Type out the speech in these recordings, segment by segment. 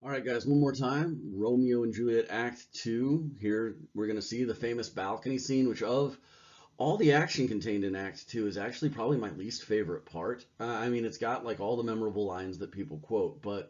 All right, guys, one more time. Romeo and Juliet Act 2. Here we're going to see the famous balcony scene, which of all the action contained in Act 2 is actually probably my least favorite part. I mean, it's got like all the memorable lines that people quote, but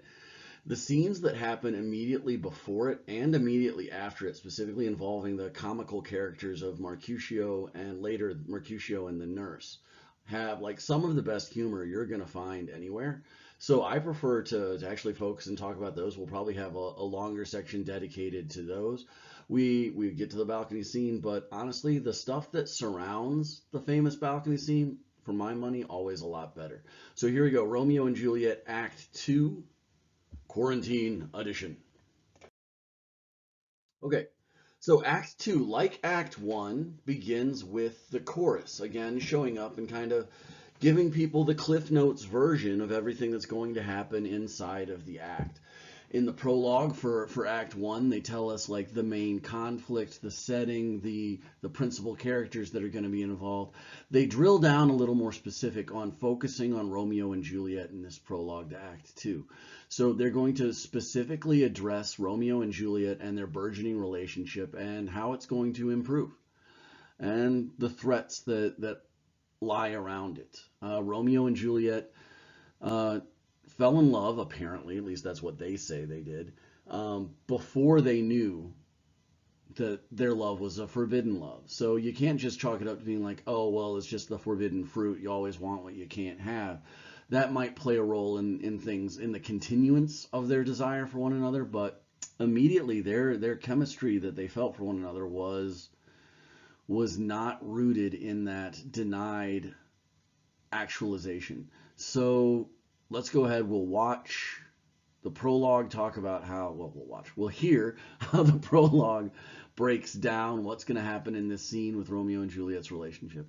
the scenes that happen immediately before it and immediately after it, specifically involving the comical characters of Mercutio and later Mercutio and the nurse, have like some of the best humor you're going to find anywhere. So I prefer to actually focus and talk about those. We'll probably have a longer section dedicated to those. We get to the balcony scene, but honestly, the stuff that surrounds the famous balcony scene, for my money, always a lot better. So here we go, Romeo and Juliet Act 2, Quarantine Edition. Okay, so Act 2, like Act 1, begins with the chorus, again showing up and kind of giving people the Cliff Notes version of everything that's going to happen inside of the act. In the prologue for Act 1, they tell us like the main conflict, the setting, the principal characters that are going to be involved. They drill down a little more specific on focusing on Romeo and Juliet in this prologue to Act 2. So they're going to specifically address Romeo and Juliet and their burgeoning relationship and how it's going to improve and the threats that lie around it. Romeo and Juliet fell in love, apparently, at least that's what they say they did, before they knew that their love was a forbidden love. So you can't just chalk it up to being like, oh, well, it's just the forbidden fruit. You always want what you can't have. That might play a role in things, in the continuance of their desire for one another, but immediately their chemistry that they felt for one another was not rooted in that denied actualization. So let's go ahead. We'll watch the prologue talk about how, well, we'll hear how the prologue breaks down what's going to happen in this scene with Romeo and Juliet's relationship.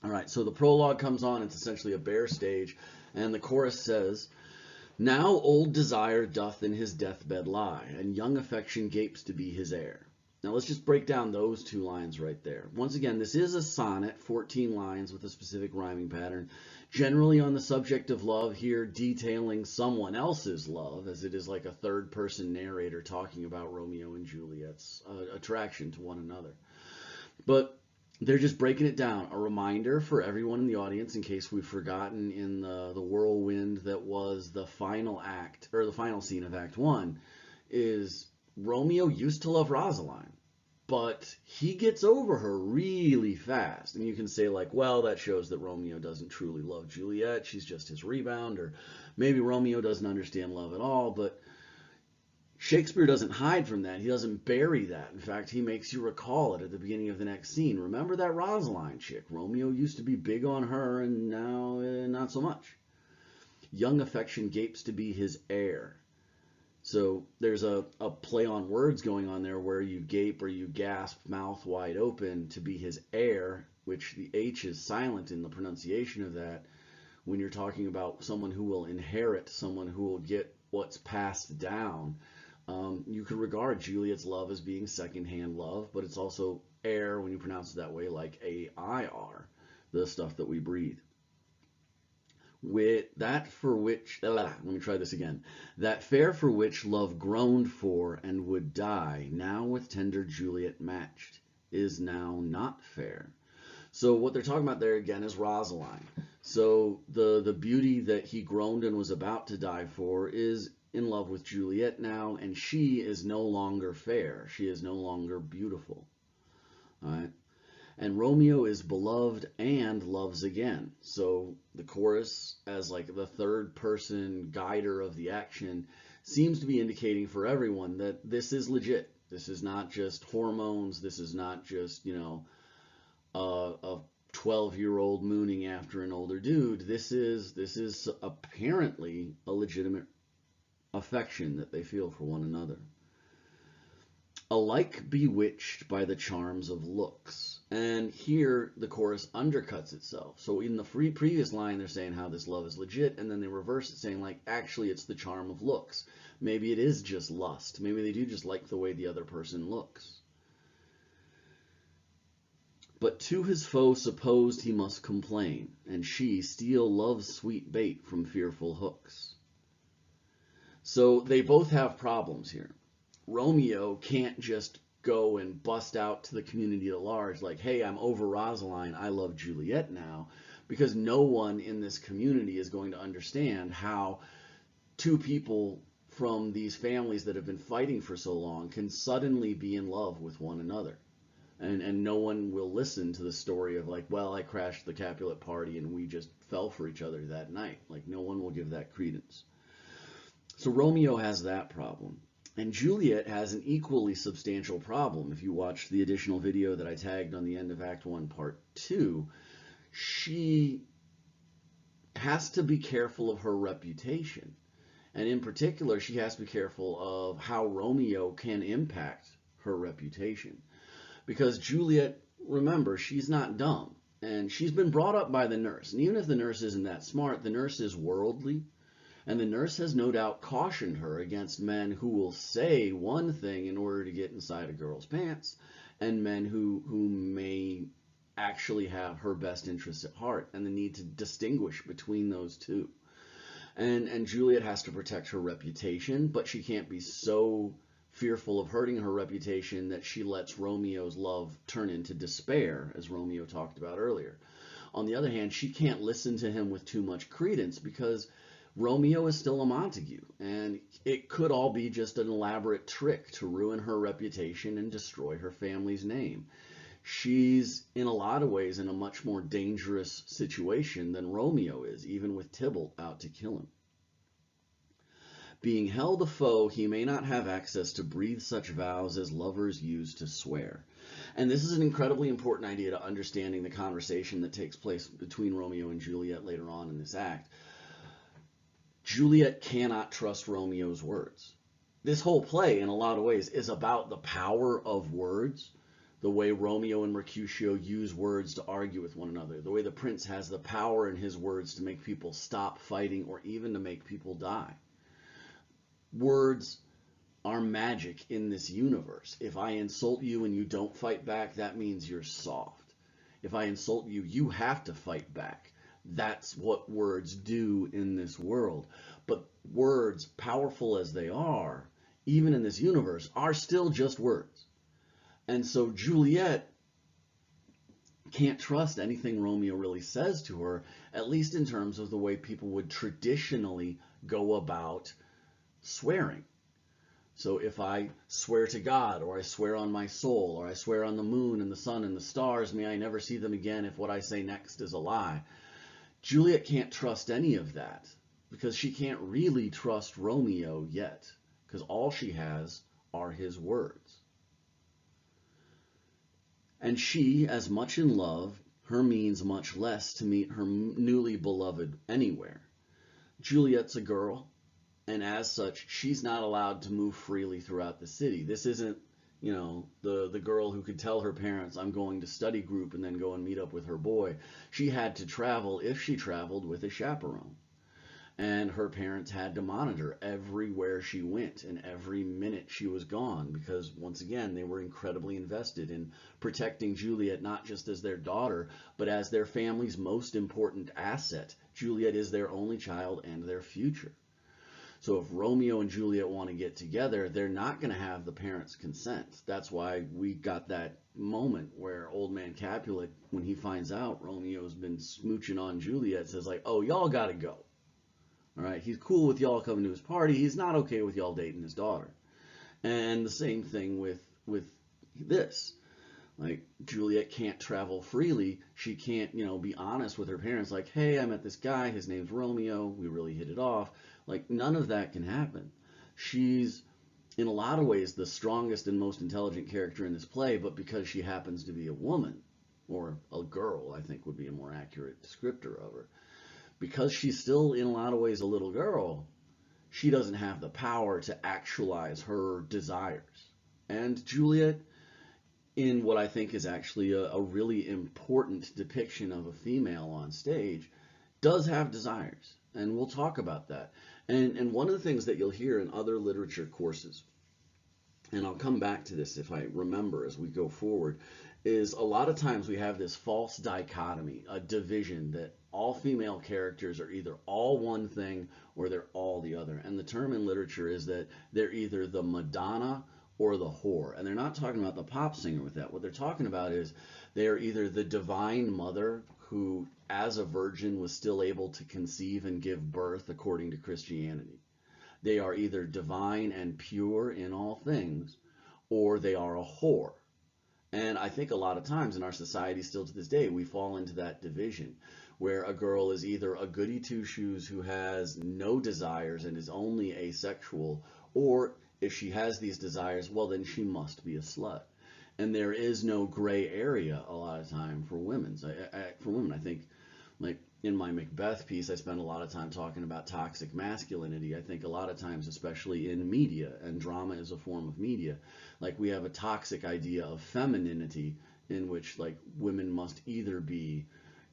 All right, so the prologue comes on. It's essentially a bare stage, and the chorus says, "Now old desire doth in his deathbed lie, and young affection gapes to be his heir." Now let's just break down those two lines right there. Once again, this is a sonnet, 14 lines with a specific rhyming pattern, generally on the subject of love, here detailing someone else's love, as it is like a third-person narrator talking about Romeo and Juliet's attraction to one another. But they're just breaking it down. A reminder for everyone in the audience, in case we've forgotten in the whirlwind that was the final act, or the final scene of Act 1, is Romeo used to love Rosaline, but he gets over her really fast. And you can say like, well, that shows that Romeo doesn't truly love Juliet. She's just his rebound, or maybe Romeo doesn't understand love at all. But Shakespeare doesn't hide from that. He doesn't bury that. In fact, he makes you recall it at the beginning of the next scene. Remember that Rosaline chick? Romeo used to be big on her, and now not so much. Young affection gapes to be his heir. So there's a play on words going on there where you gape or you gasp mouth wide open to be his heir, which the H is silent in the pronunciation of that when you're talking about someone who will inherit, someone who will get what's passed down. You could regard Juliet's love as being secondhand love, but it's also air when you pronounce it that way, like A-I-R, the stuff that we breathe. With that for which, let me try this again. That fair for which love groaned for and would die, now with tender Juliet matched, is now not fair. So what they're talking about there again is Rosaline. So the beauty that he groaned and was about to die for is in love with Juliet now, and she is no longer fair. She is no longer beautiful. All right. And Romeo is beloved and loves again. So the chorus, as like the third person guider of the action, seems to be indicating for everyone that this is legit. This is not just hormones. This is not just, a 12-year-old mooning after an older dude. This is apparently a legitimate affection that they feel for one another. Alike bewitched by the charms of looks. And here the chorus undercuts itself. So in the previous line, they're saying how this love is legit, and then they reverse it saying like, actually it's the charm of looks. Maybe it is just lust. Maybe they do just like the way the other person looks. But to his foe supposed he must complain, and she steal love's sweet bait from fearful hooks. So they both have problems here. Romeo can't just go and bust out to the community at large like, hey, I'm over Rosaline, I love Juliet now, because no one in this community is going to understand how two people from these families that have been fighting for so long can suddenly be in love with one another. And no one will listen to the story of like, well, I crashed the Capulet party and we just fell for each other that night. Like, no one will give that credence. So Romeo has that problem. And Juliet has an equally substantial problem. If you watch the additional video that I tagged on the end of Act 1, Part 2, she has to be careful of her reputation. And in particular, she has to be careful of how Romeo can impact her reputation. Because Juliet, remember, she's not dumb. And she's been brought up by the nurse. And even if the nurse isn't that smart, the nurse is worldly. And the nurse has no doubt cautioned her against men who will say one thing in order to get inside a girl's pants, and men who may actually have her best interests at heart, and the need to distinguish between those two. And Juliet has to protect her reputation, but she can't be so fearful of hurting her reputation that she lets Romeo's love turn into despair, as Romeo talked about earlier. On the other hand, she can't listen to him with too much credence because Romeo is still a Montague, and it could all be just an elaborate trick to ruin her reputation and destroy her family's name. She's, in a lot of ways, in a much more dangerous situation than Romeo is, even with Tybalt out to kill him. Being held a foe, he may not have access to breathe such vows as lovers use to swear. And this is an incredibly important idea to understanding the conversation that takes place between Romeo and Juliet later on in this act. Juliet cannot trust Romeo's words. This whole play, in a lot of ways, is about the power of words, the way Romeo and Mercutio use words to argue with one another, the way the prince has the power in his words to make people stop fighting or even to make people die. Words are magic in this universe. If I insult you and you don't fight back, that means you're soft. If I insult you, you have to fight back. That's what words do in this world. But words, powerful as they are, even in this universe, are still just words. And so Juliet can't trust anything Romeo really says to her, at least in terms of the way people would traditionally go about swearing. So if I swear to God, or I swear on my soul, or I swear on the moon and the sun and the stars, may I never see them again if what I say next is a lie. Juliet can't trust any of that because she can't really trust Romeo yet, because all she has are his words. And she, as much in love, her means much less to meet her newly beloved anywhere. Juliet's a girl, and as such, she's not allowed to move freely throughout the city. This isn't, the girl who could tell her parents, I'm going to study group, and then go and meet up with her boy. She had to travel, if she traveled, with a chaperone. And her parents had to monitor everywhere she went and every minute she was gone because, once again, they were incredibly invested in protecting Juliet not just as their daughter, but as their family's most important asset. Juliet is their only child and their future. So if Romeo and Juliet want to get together, they're not going to have the parents' consent. That's why we got that moment where old man Capulet, when he finds out Romeo's been smooching on Juliet, says like, oh, y'all got to go. All right, he's cool with y'all coming to his party. He's not okay with y'all dating his daughter. And the same thing with this. Like, Juliet can't travel freely. She can't, be honest with her parents like, hey, I met this guy. His name's Romeo. We really hit it off. Like, none of that can happen. She's, in a lot of ways, the strongest and most intelligent character in this play, but because she happens to be a woman, or a girl, I think would be a more accurate descriptor of her. Because she's still, in a lot of ways, a little girl, she doesn't have the power to actualize her desires. And Juliet, in what I think is actually a really important depiction of a female on stage, does have desires. And we'll talk about that. And one of the things that you'll hear in other literature courses, and I'll come back to this if I remember as we go forward, is a lot of times we have this false dichotomy, a division that All female characters are either all one thing or they're all the other. And the term in literature is that they're either the Madonna or the whore. And they're not talking about the pop singer with that. What they're talking about is they are either the divine mother who, as a virgin, was still able to conceive and give birth according to Christianity. They are either divine and pure in all things, or they are a whore. And I think a lot of times in our society, still to this day, we fall into that division where a girl is either a goody two shoes who has no desires and is only asexual, or if she has these desires, well, then she must be a slut. And there is no gray area a lot of time for women. I think, like in my Macbeth piece, I spend a lot of time talking about toxic masculinity. I think a lot of times, especially in media, and drama is a form of media, like we have a toxic idea of femininity in which like women must either be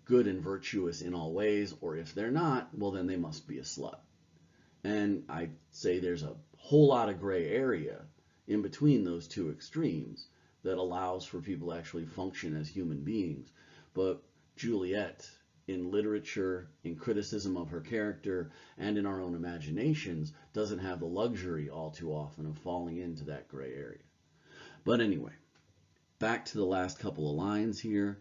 good and virtuous in all ways, or if they're not, well, then they must be a slut. And I say there's a whole lot of gray area in between those two extremes that allows for people to actually function as human beings. But Juliet, in literature, in criticism of her character, and in our own imaginations, doesn't have the luxury all too often of falling into that gray area. But anyway, back to the last couple of lines here.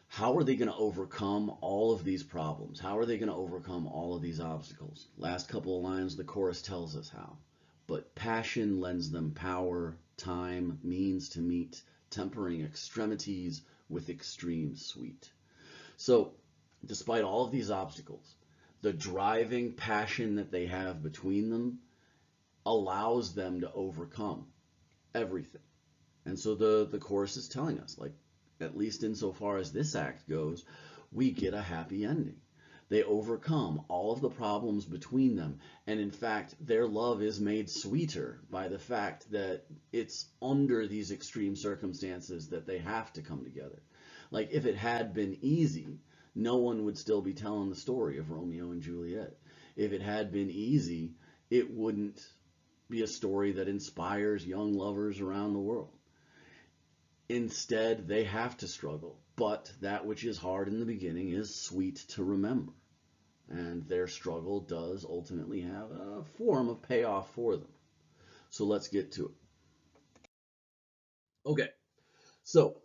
How are they going to overcome all of these problems? How are they going to overcome all of these obstacles? Last couple of lines, the chorus tells us how. But passion lends them power, time, means to meet, tempering extremities with extreme sweet. So, despite all of these obstacles, the driving passion that they have between them allows them to overcome everything. And so the chorus is telling us, like, at least insofar as this act goes, we get a happy ending. They overcome all of the problems between them. And in fact, their love is made sweeter by the fact that it's under these extreme circumstances that they have to come together. Like if it had been easy, no one would still be telling the story of Romeo and Juliet. If it had been easy, it wouldn't be a story that inspires young lovers around the world. Instead, they have to struggle, but that which is hard in the beginning is sweet to remember. And their struggle does ultimately have a form of payoff for them. So let's get to it. Okay, so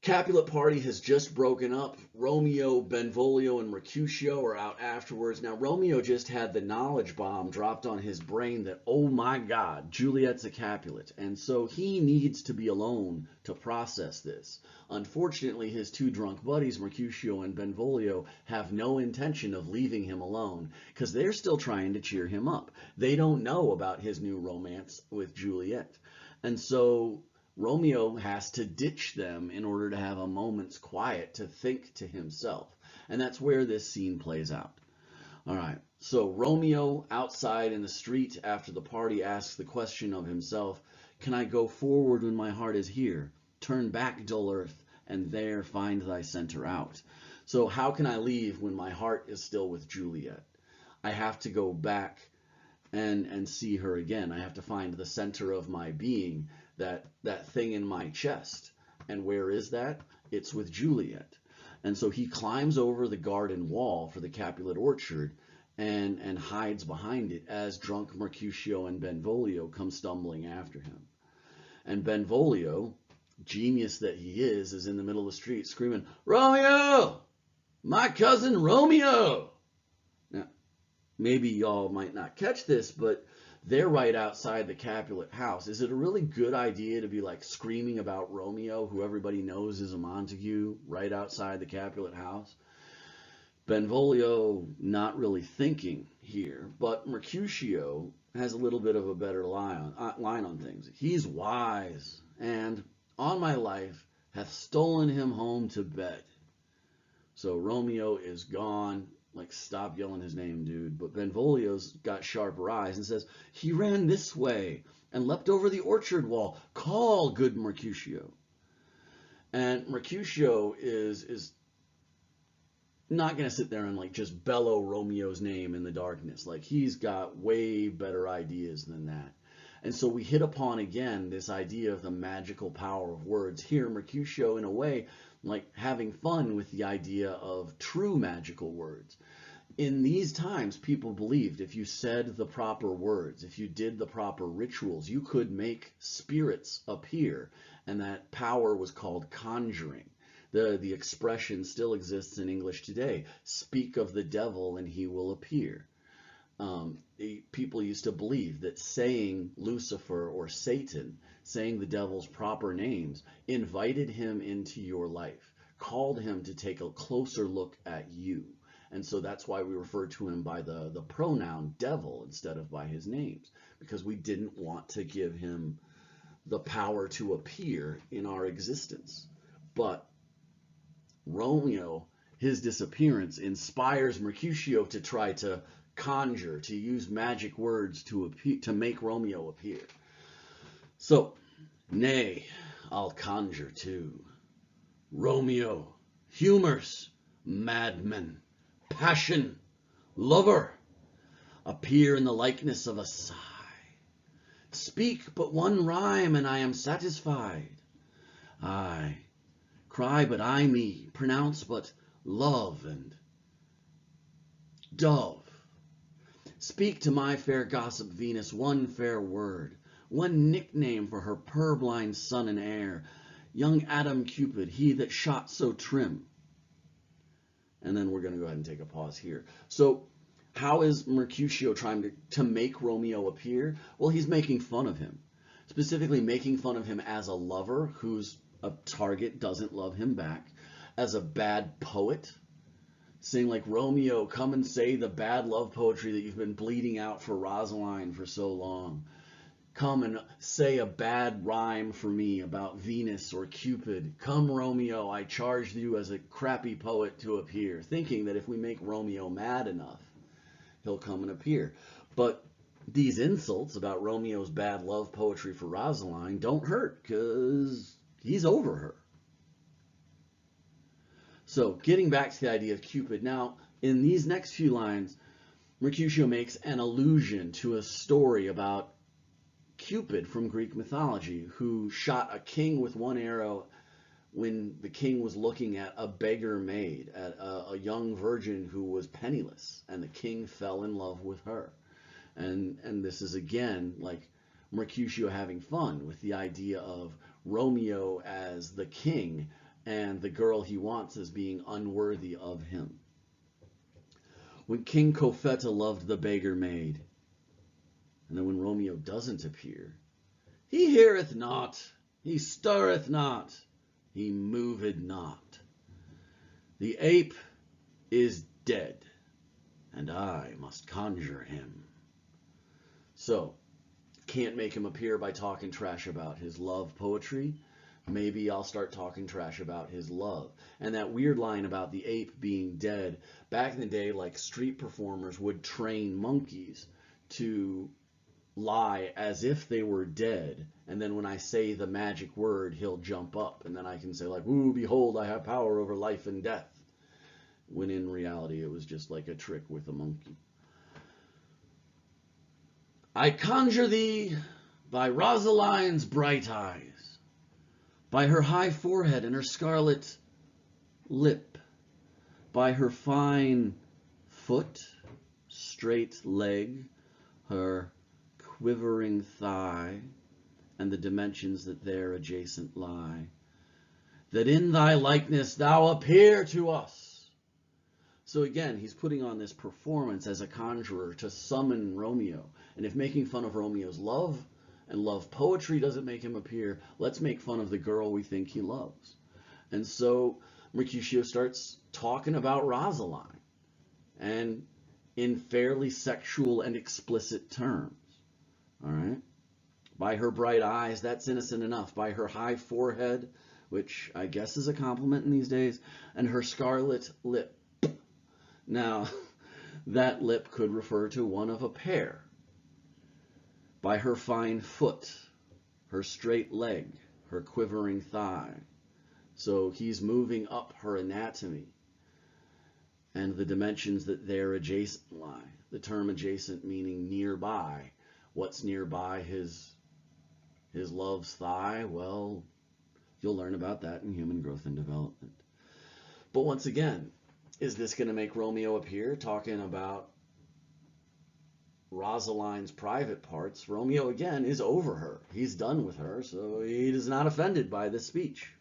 Capulet party has just broken up. Romeo, Benvolio, and Mercutio are out afterwards. Now, Romeo just had the knowledge bomb dropped on his brain that, oh my God, Juliet's a Capulet. And so he needs to be alone to process this. Unfortunately, his two drunk buddies, Mercutio and Benvolio, have no intention of leaving him alone because they're still trying to cheer him up. They don't know about his new romance with Juliet. And so Romeo has to ditch them in order to have a moment's quiet to think to himself. And that's where this scene plays out. All right, so Romeo outside in the street after the party asks the question of himself, can I go forward when my heart is here? Turn back, dull earth, and there find thy center out. So how can I leave when my heart is still with Juliet? I have to go back and see her again. I have to find the center of my being, that thing in my chest. And where is that? It's with Juliet. And so he climbs over the garden wall for the Capulet orchard and hides behind it as drunk Mercutio and Benvolio come stumbling after him. And Benvolio, genius that he is in the middle of the street screaming, Romeo! My cousin Romeo! Now, maybe y'all might not catch this, but they're right outside the Capulet house. Is it a really good idea to be like screaming about Romeo, who everybody knows is a Montague, right outside the Capulet house? Benvolio not really thinking here, but Mercutio has a little bit of a better line on things. He's wise, and on my life hath stolen him home to bed. So Romeo is gone. Like, stop yelling his name, dude. But Benvolio's got sharper eyes and says, he ran this way and leapt over the orchard wall. Call, good Mercutio. And Mercutio is not going to sit there and like just bellow Romeo's name in the darkness. Like, he's got way better ideas than that. And so we hit upon again this idea of the magical power of words. Here, Mercutio, in a way, like having fun with the idea of true magical words. In these times, people believed if you said the proper words, if you did the proper rituals, you could make spirits appear. And that power was called conjuring. The expression still exists in English today. Speak of the devil and he will appear. People used to believe that saying Lucifer or Satan, saying the devil's proper names, invited him into your life, called him to take a closer look at you. And so that's why we refer to him by the pronoun devil instead of by his names, because we didn't want to give him the power to appear in our existence. But Romeo, his disappearance, inspires Mercutio to try to conjure, to use magic words to make Romeo appear. So, nay, I'll conjure too. Romeo, humors, madman, passion, lover, appear in the likeness of a sigh. Speak but one rhyme and I am satisfied. Aye, cry but I me, pronounce but love and dove. Speak to my fair gossip Venus one fair word, one nickname for her purblind son and heir, young Adam Cupid, he that shot so trim. And then we're going to go ahead and take a pause here. So how is Mercutio trying to make Romeo appear? Well, he's making fun of him, specifically making fun of him as a lover whose a target doesn't love him back, as a bad poet, saying like, Romeo, come and say the bad love poetry that you've been bleeding out for Rosaline for so long. Come and say a bad rhyme for me about Venus or Cupid. Come, Romeo, I charge you as a crappy poet to appear, thinking that if we make Romeo mad enough, he'll come and appear. But these insults about Romeo's bad love poetry for Rosaline don't hurt, because he's over her. So getting back to the idea of Cupid, now in these next few lines, Mercutio makes an allusion to a story about Cupid from Greek mythology, who shot a king with one arrow when the king was looking at a beggar maid, at a young virgin who was penniless, and the king fell in love with her. And this is again like Mercutio having fun with the idea of Romeo as the king and the girl he wants as being unworthy of him. When King Cophetua loved the beggar maid, and then when Romeo doesn't appear, he heareth not, he stirreth not, he moved not. The ape is dead, and I must conjure him. So, can't make him appear by talking trash about his love poetry. Maybe I'll start talking trash about his love. And that weird line about the ape being dead, back in the day, like street performers would train monkeys to lie as if they were dead, and then when I say the magic word, he'll jump up, and then I can say like, ooh, behold, I have power over life and death, when in reality it was just like a trick with a monkey. I conjure thee by Rosaline's bright eyes, by her high forehead and her scarlet lip, by her fine foot, straight leg, her quivering thigh, and the dimensions that there adjacent lie, that in thy likeness thou appear to us. So again, he's putting on this performance as a conjurer to summon Romeo. And if making fun of Romeo's love and love poetry doesn't make him appear, let's make fun of the girl we think he loves. And so Mercutio starts talking about Rosaline, and in fairly sexual and explicit terms. All right. By her bright eyes, that's innocent enough. By her high forehead, which I guess is a compliment in these days, and her scarlet lip. Now, that lip could refer to one of a pair. By her fine foot, her straight leg, her quivering thigh. So he's moving up her anatomy and the dimensions that there adjacent lie. The term adjacent meaning nearby. What's nearby? His His love's thigh, well, you'll learn about that in Human Growth and Development. But once again, is this going to make Romeo appear talking about Rosaline's private parts? Romeo, again, is over her. He's done with her, so he is not offended by this speech.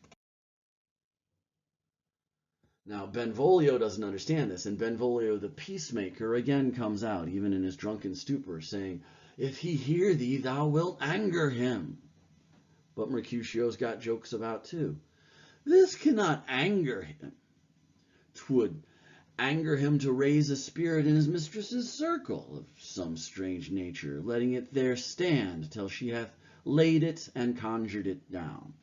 Now, Benvolio doesn't understand this, and Benvolio the peacemaker again comes out, even in his drunken stupor, saying, "If he hear thee, thou wilt anger him." But Mercutio's got jokes about too. "This cannot anger him. 'Twould anger him to raise a spirit in his mistress's circle of some strange nature, letting it there stand till she hath laid it and conjured it down."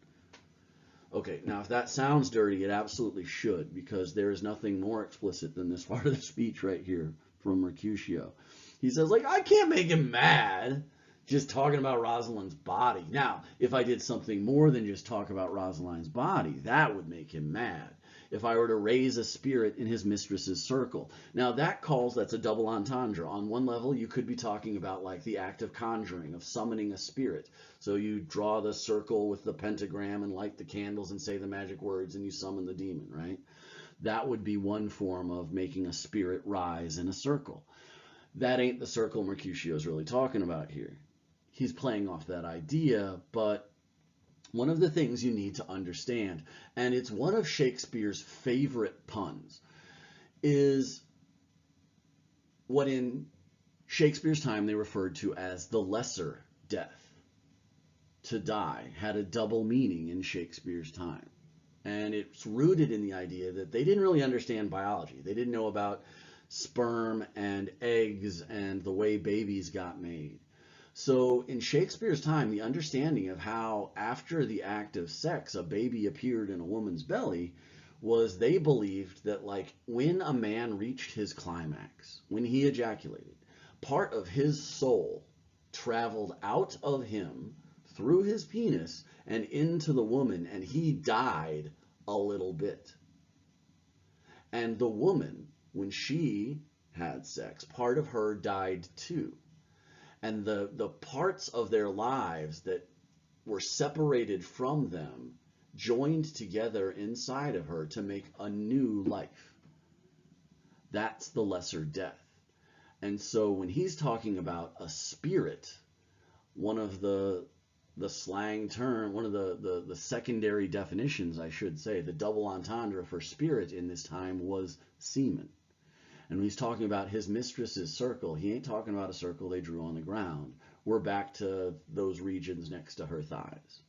Okay, now if that sounds dirty, it absolutely should, because there is nothing more explicit than this part of the speech right here from Mercutio. He says, like, I can't make him mad just talking about Rosalind's body. Now, if I did something more than just talk about Rosalind's body, that would make him mad. If I were to raise a spirit in his mistress's circle. Now, that's a double entendre. On one level, you could be talking about like the act of conjuring, of summoning a spirit. So you draw the circle with the pentagram and light the candles and say the magic words and you summon the demon, right? That would be one form of making a spirit rise in a circle. That ain't the circle Mercutio's really talking about here. He's playing off that idea, but one of the things you need to understand, and it's one of Shakespeare's favorite puns, is what in Shakespeare's time they referred to as the lesser death. To die had a double meaning in Shakespeare's time. And it's rooted in the idea that they didn't really understand biology. They didn't know about sperm and eggs and the way babies got made. So in Shakespeare's time, the understanding of how after the act of sex a baby appeared in a woman's belly was they believed that like when a man reached his climax, when he ejaculated, part of his soul traveled out of him through his penis and into the woman, and he died a little bit. And the woman, when she had sex, part of her died too. And the parts of their lives that were separated from them joined together inside of her to make a new life. That's the lesser death. And so when he's talking about a spirit, one of the slang term, one of the secondary definitions, I should say, the double entendre for spirit in this time was semen. And when he's talking about his mistress's circle, he ain't talking about a circle they drew on the ground. We're back to those regions next to her thighs.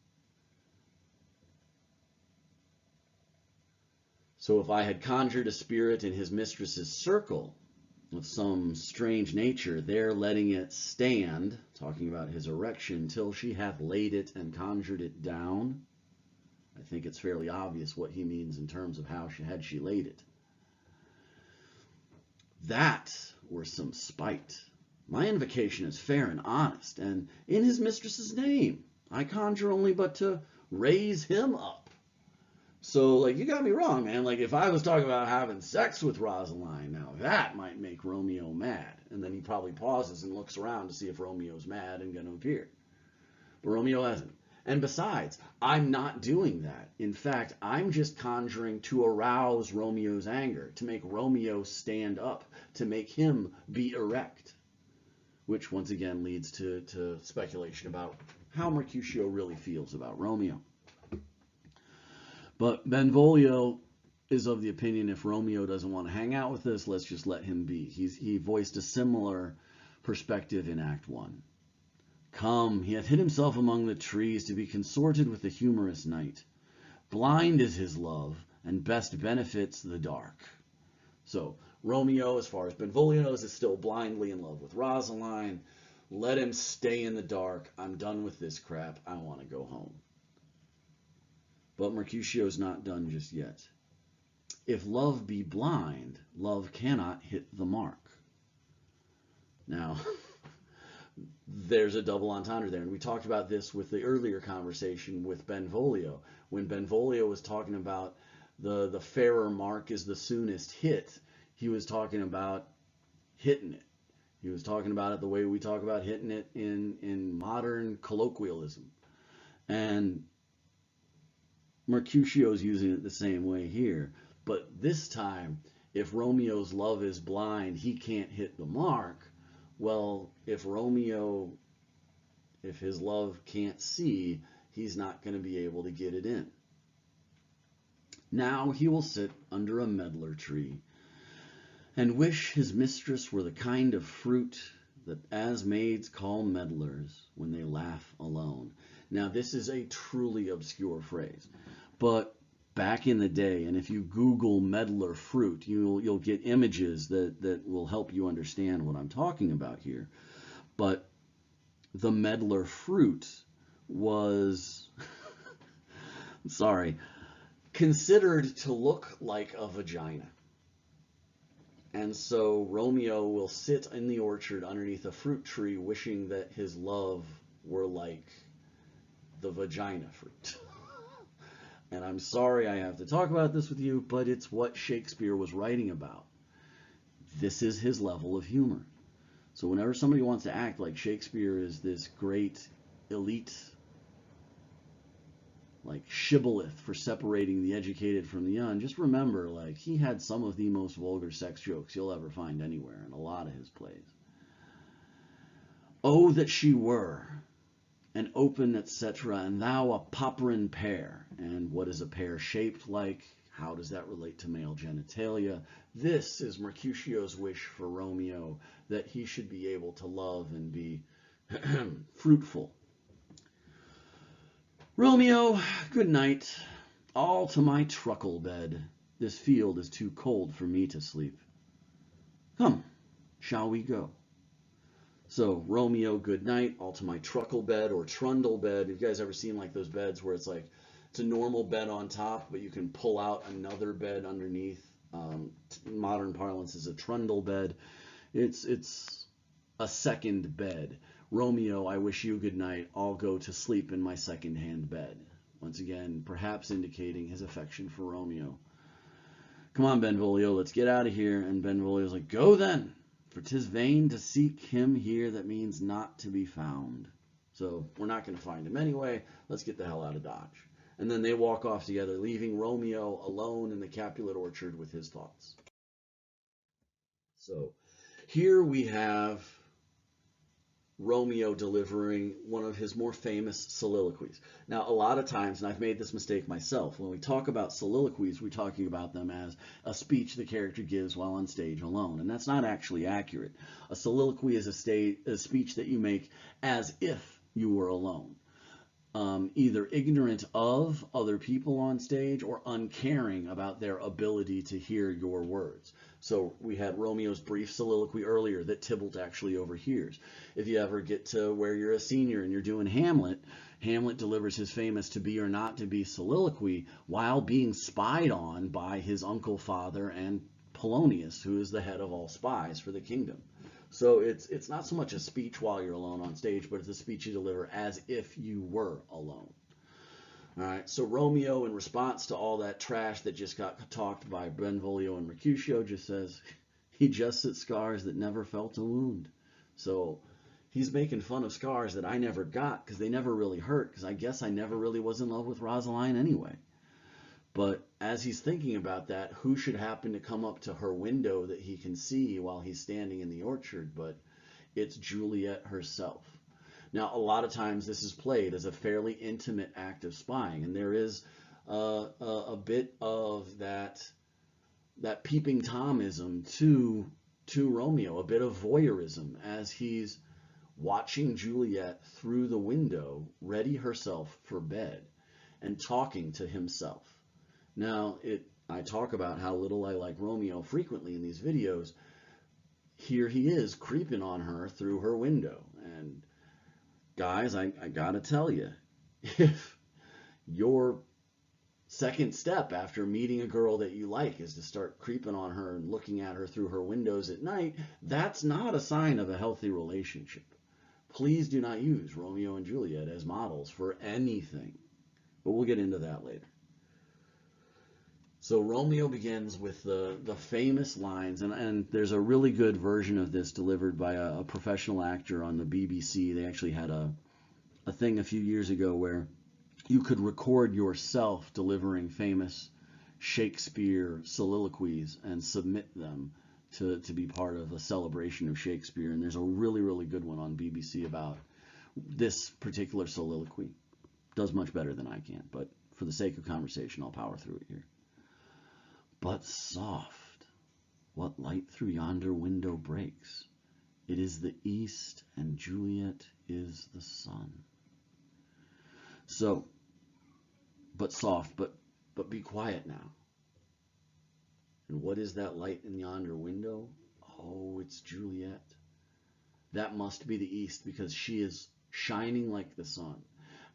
So if I had conjured a spirit in his mistress's circle of some strange nature, there letting it stand, talking about his erection, till she hath laid it and conjured it down, I think it's fairly obvious what he means in terms of how had she laid it. That were some spite. My invocation is fair and honest, and in his mistress's name. I conjure only but to raise him up. So, like, you got me wrong, man. Like, if I was talking about having sex with Rosaline, now that might make Romeo mad. And then he probably pauses and looks around to see if Romeo's mad and going to appear. But Romeo hasn't. And besides, I'm not doing that. In fact, I'm just conjuring to arouse Romeo's anger, to make Romeo stand up, to make him be erect. Which once again leads to speculation about how Mercutio really feels about Romeo. But Benvolio is of the opinion if Romeo doesn't want to hang out with us, let's just let him be. He voiced a similar perspective in Act 1. Come, he hath hid himself among the trees to be consorted with the humorous night. Blind is his love, and best benefits the dark. So Romeo, as far as Benvolio knows, is still blindly in love with Rosaline. Let him stay in the dark. I'm done with this crap. I want to go home. But Mercutio's not done just yet. If love be blind, love cannot hit the mark. Now, there's a double entendre there. And we talked about this with the earlier conversation with Benvolio. When Benvolio was talking about the fairer mark is the soonest hit, he was talking about hitting it. He was talking about it the way we talk about hitting it in modern colloquialism. And Mercutio's using it the same way here. But this time, if Romeo's love is blind, he can't hit the mark. Well, if his love can't see, he's not going to be able to get it in. Now he will sit under a medlar tree and wish his mistress were the kind of fruit that as maids call medlars when they laugh alone. Now this is a truly obscure phrase, but back in the day, and if you Google medlar fruit, you'll get images that will help you understand what I'm talking about here. But the medlar fruit was, sorry, considered to look like a vagina. And so Romeo will sit in the orchard underneath a fruit tree wishing that his love were like the vagina fruit. And I'm sorry I have to talk about this with you, but it's what Shakespeare was writing about. This is his level of humor. So whenever somebody wants to act like Shakespeare is this great elite, like shibboleth for separating the educated from the young, just remember, like, he had some of the most vulgar sex jokes you'll ever find anywhere in a lot of his plays. Oh, that she were an open, etc., and thou a popperin pear. And what is a pear shaped like? How does that relate to male genitalia? This is Mercutio's wish for Romeo, that he should be able to love and be fruitful. Romeo, good night. All to my truckle bed. This field is too cold for me to sleep. Come, shall we go? So Romeo, good night. All to my truckle bed or trundle bed. Have you guys ever seen like those beds where it's like it's a normal bed on top, but you can pull out another bed underneath? Modern parlance is a trundle bed. It's a second bed. Romeo, I wish you good night. I'll go to sleep in my second-hand bed. Once again, perhaps indicating his affection for Romeo. Come on, Benvolio, let's get out of here. And Benvolio's like, go then, for 'tis vain to seek him here that means not to be found. So we're not going to find him anyway. Let's get the hell out of Dodge. And then they walk off together, leaving Romeo alone in the Capulet orchard with his thoughts. So here we have Romeo delivering one of his more famous soliloquies. Now, a lot of times, and I've made this mistake myself, when we talk about soliloquies, we're talking about them as a speech the character gives while on stage alone, and that's not actually accurate. A soliloquy is a speech that you make as if you were alone. Either ignorant of other people on stage or uncaring about their ability to hear your words. So we had Romeo's brief soliloquy earlier that Tybalt actually overhears. If you ever get to where you're a senior and you're doing Hamlet, Hamlet delivers his famous to be or not to be soliloquy while being spied on by his uncle, father, and Polonius, who is the head of all spies for the kingdom. So it's not so much a speech while you're alone on stage, but it's a speech you deliver as if you were alone. All right, so Romeo, in response to all that trash that just got talked by Benvolio and Mercutio, just says, he jests at scars that never felt a wound. So he's making fun of scars that I never got because they never really hurt, because I guess I never really was in love with Rosaline anyway. But as he's thinking about that, who should happen to come up to her window that he can see while he's standing in the orchard? But it's Juliet herself. Now, a lot of times this is played as a fairly intimate act of spying, and there is a bit of that peeping Tomism to Romeo, a bit of voyeurism as he's watching Juliet through the window, ready herself for bed, and talking to himself. Now, I talk about how little I like Romeo frequently in these videos. Here he is creeping on her through her window. And guys, I gotta tell you, if your second step after meeting a girl that you like is to start creeping on her and looking at her through her windows at night, that's not a sign of a healthy relationship. Please do not use Romeo and Juliet as models for anything. But we'll get into that later. So Romeo begins with the famous lines, and there's a really good version of this delivered by a professional actor on the BBC. They actually had a thing a few years ago where you could record yourself delivering famous Shakespeare soliloquies and submit them to be part of a celebration of Shakespeare. And there's a really, really good one on BBC about this particular soliloquy. Does much better than I can, but for the sake of conversation, I'll power through it here. But soft, what light through yonder window breaks? It is the east, and Juliet is the sun. So, but soft, but be quiet now. And what is that light in yonder window? Oh, it's Juliet. That must be the east, because she is shining like the sun.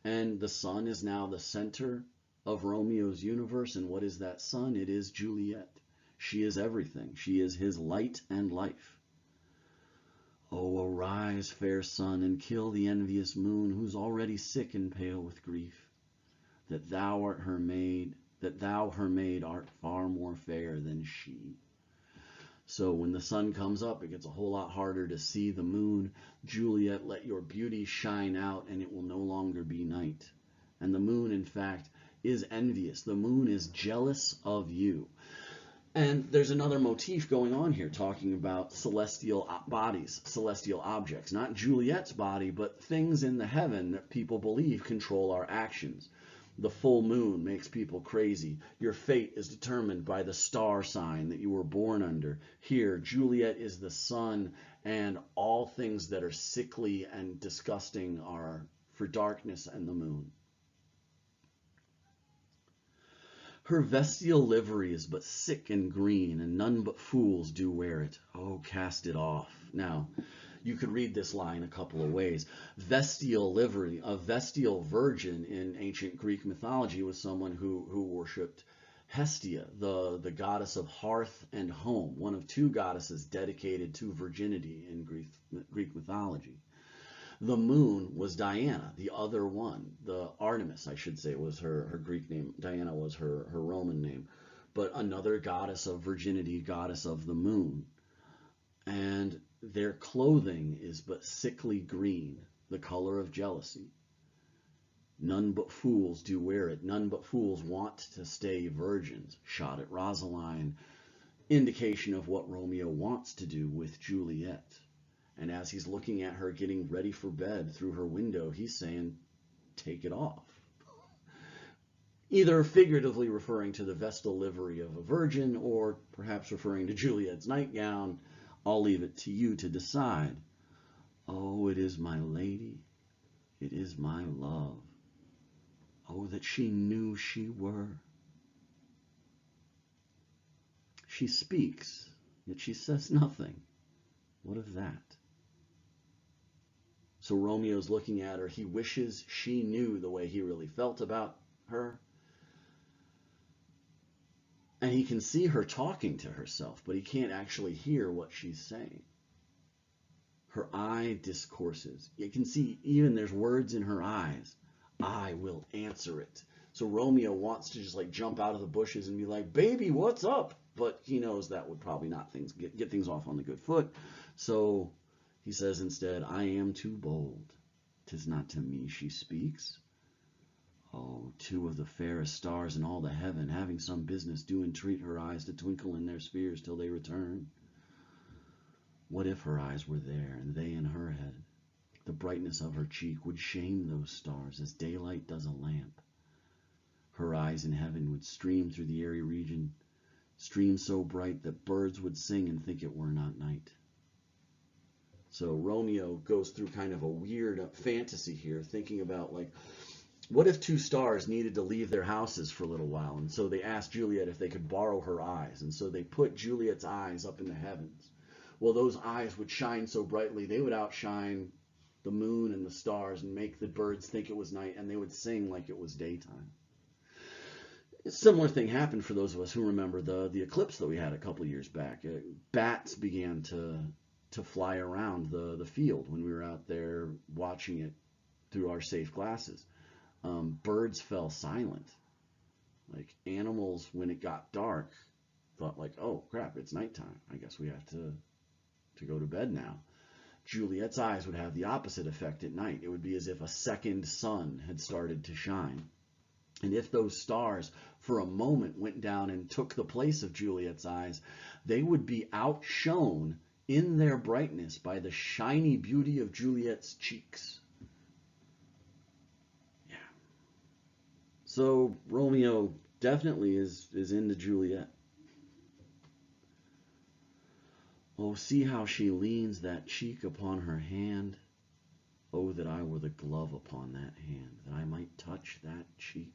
And the sun is now the center of Romeo's universe. And what is that sun? It is Juliet. She is everything. She is his light and life. Oh, arise, fair sun, and kill the envious moon, who's already sick and pale with grief. That thou her maid art far more fair than she. So when the sun comes up, it gets a whole lot harder to see the moon. Juliet, let your beauty shine out, and it will no longer be night. And the moon, in fact, is envious. The moon is jealous of you. And there's another motif going on here, talking about celestial bodies, celestial objects. Not Juliet's body, but things in the heaven that people believe control our actions. The full moon makes people crazy. Your fate is determined by the star sign that you were born under. Here, Juliet is the sun, and all things that are sickly and disgusting are for darkness and the moon. Her vestial livery is but sick and green, and none but fools do wear it. Oh, cast it off. Now, you could read this line a couple of ways. Vestial livery, a vestial virgin in ancient Greek mythology was someone who worshipped Hestia, the goddess of hearth and home, one of two goddesses dedicated to virginity in Greek mythology. The moon was Diana, the other one. The Artemis, I should say, was her Greek name. Diana was her Roman name. But another goddess of virginity, goddess of the moon. And their clothing is but sickly green, the color of jealousy. None but fools do wear it. None but fools want to stay virgins. Shot at Rosaline, indication of what Romeo wants to do with Juliet. And as he's looking at her getting ready for bed through her window, he's saying, take it off. Either figuratively referring to the vestal livery of a virgin, or perhaps referring to Juliet's nightgown. I'll leave it to you to decide. Oh, it is my lady, it is my love. Oh, that she knew she were. She speaks, yet she says nothing. What of that? So Romeo's looking at her. He wishes she knew the way he really felt about her. And he can see her talking to herself, but he can't actually hear what she's saying. Her eye discourses. You can see even there's words in her eyes. I will answer it. So Romeo wants to just like jump out of the bushes and be like, baby, what's up? But he knows that would probably not get things off on the good foot. So he says instead, I am too bold. 'Tis not to me she speaks. Oh, two of the fairest stars in all the heaven, having some business, do entreat her eyes to twinkle in their spheres till they return. What if her eyes were there, and they in her head? The brightness of her cheek would shame those stars, as daylight does a lamp. Her eyes in heaven would stream through the airy region, stream so bright that birds would sing and think it were not night. So Romeo goes through kind of a weird fantasy here, thinking about like, what if two stars needed to leave their houses for a little while? And so they asked Juliet if they could borrow her eyes. And so they put Juliet's eyes up in the heavens. Well, those eyes would shine so brightly, they would outshine the moon and the stars and make the birds think it was night, and they would sing like it was daytime. A similar thing happened for those of us who remember the eclipse that we had a couple years back. Bats began to fly around the field when we were out there watching it through our safe glasses. Birds fell silent. Like animals, when it got dark, thought like, oh crap, it's nighttime. I guess we have to go to bed now. Juliet's eyes would have the opposite effect at night. It would be as if a second sun had started to shine. And if those stars for a moment went down and took the place of Juliet's eyes, they would be outshone in their brightness by the shiny beauty of Juliet's cheeks. Yeah. So Romeo definitely is into Juliet. Oh, see how she leans that cheek upon her hand. Oh, that I were the glove upon that hand, that I might touch that cheek.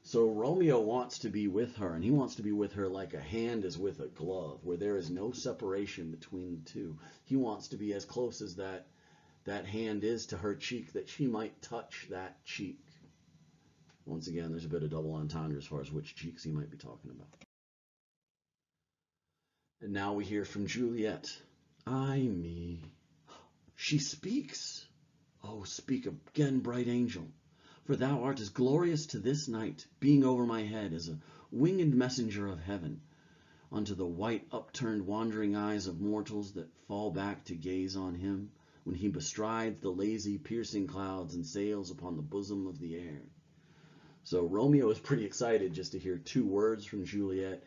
So Romeo wants to be with her, and he wants to be with her like a hand is with a glove, where there is no separation between the two. He wants to be as close as that hand is to her cheek, that she might touch that cheek. Once again, there's a bit of double entendre as far as which cheeks he might be talking about. And now we hear from Juliet. Ay me. She speaks. Oh, speak again, bright angel. For thou art as glorious to this night, being over my head as a winged messenger of heaven, unto the white upturned wandering eyes of mortals that fall back to gaze on him, when he bestrides the lazy piercing clouds and sails upon the bosom of the air. So Romeo is pretty excited just to hear 2 words from Juliet.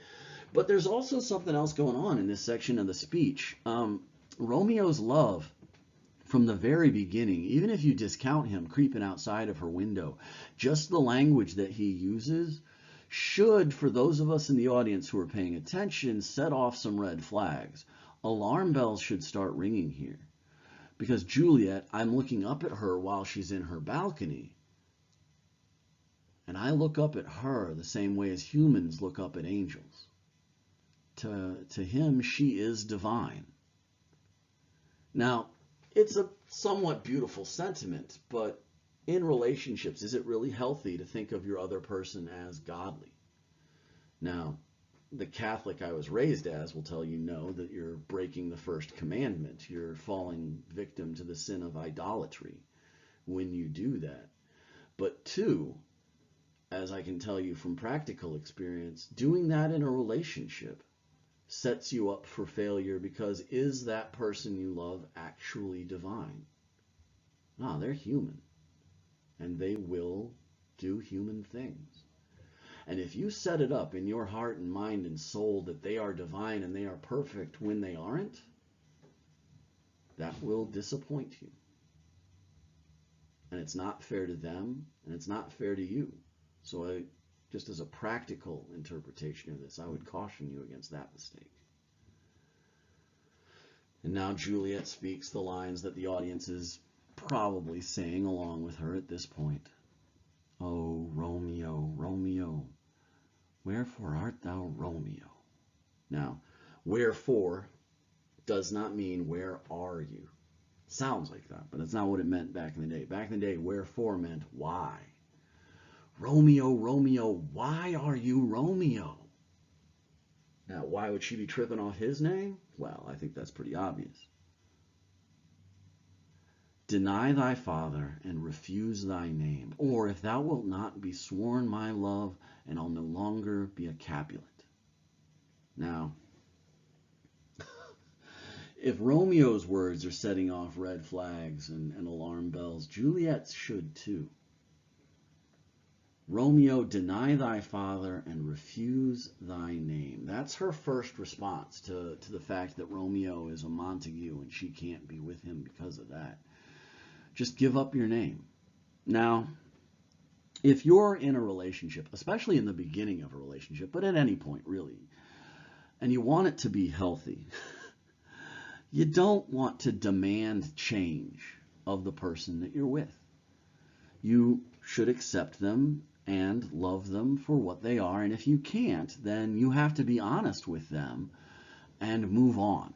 But there's also something else going on in this section of the speech. Romeo's love, from the very beginning, even if you discount him creeping outside of her window, just the language that he uses should, for those of us in the audience who are paying attention, set off some red flags. Alarm bells should start ringing here. Because Juliet, I'm looking up at her while she's in her balcony. And I look up at her the same way as humans look up at angels. To him, she is divine. Now, it's a somewhat beautiful sentiment, but in relationships, is it really healthy to think of your other person as godly? Now, the Catholic I was raised as will tell you no, that you're breaking the first commandment. You're falling victim to the sin of idolatry when you do that. But 2, as I can tell you from practical experience, doing that in a relationship sets you up for failure, because is that person you love actually divine? No, they're human, and they will do human things. And if you set it up in your heart and mind and soul that they are divine and they are perfect when they aren't, that will disappoint you. And it's not fair to them, and it's not fair to you. So just as a practical interpretation of this, I would caution you against that mistake. And now Juliet speaks the lines that the audience is probably saying along with her at this point. Oh, Romeo, Romeo, wherefore art thou Romeo? Now, wherefore does not mean where are you. Sounds like that, but that's not what it meant back in the day. Back in the day, wherefore meant why. Romeo, Romeo, why are you Romeo? Now, why would she be tripping off his name? Well, I think that's pretty obvious. Deny thy father and refuse thy name, or if thou wilt not be sworn my love, and I'll no longer be a Capulet. Now, if Romeo's words are setting off red flags and alarm bells, Juliet's should too. Romeo, deny thy father and refuse thy name. That's her first response to the fact that Romeo is a Montague and she can't be with him because of that. Just give up your name. Now, if you're in a relationship, especially in the beginning of a relationship, but at any point really, and you want it to be healthy, you don't want to demand change of the person that you're with. You should accept them and love them for what they are. And if you can't, then you have to be honest with them and move on.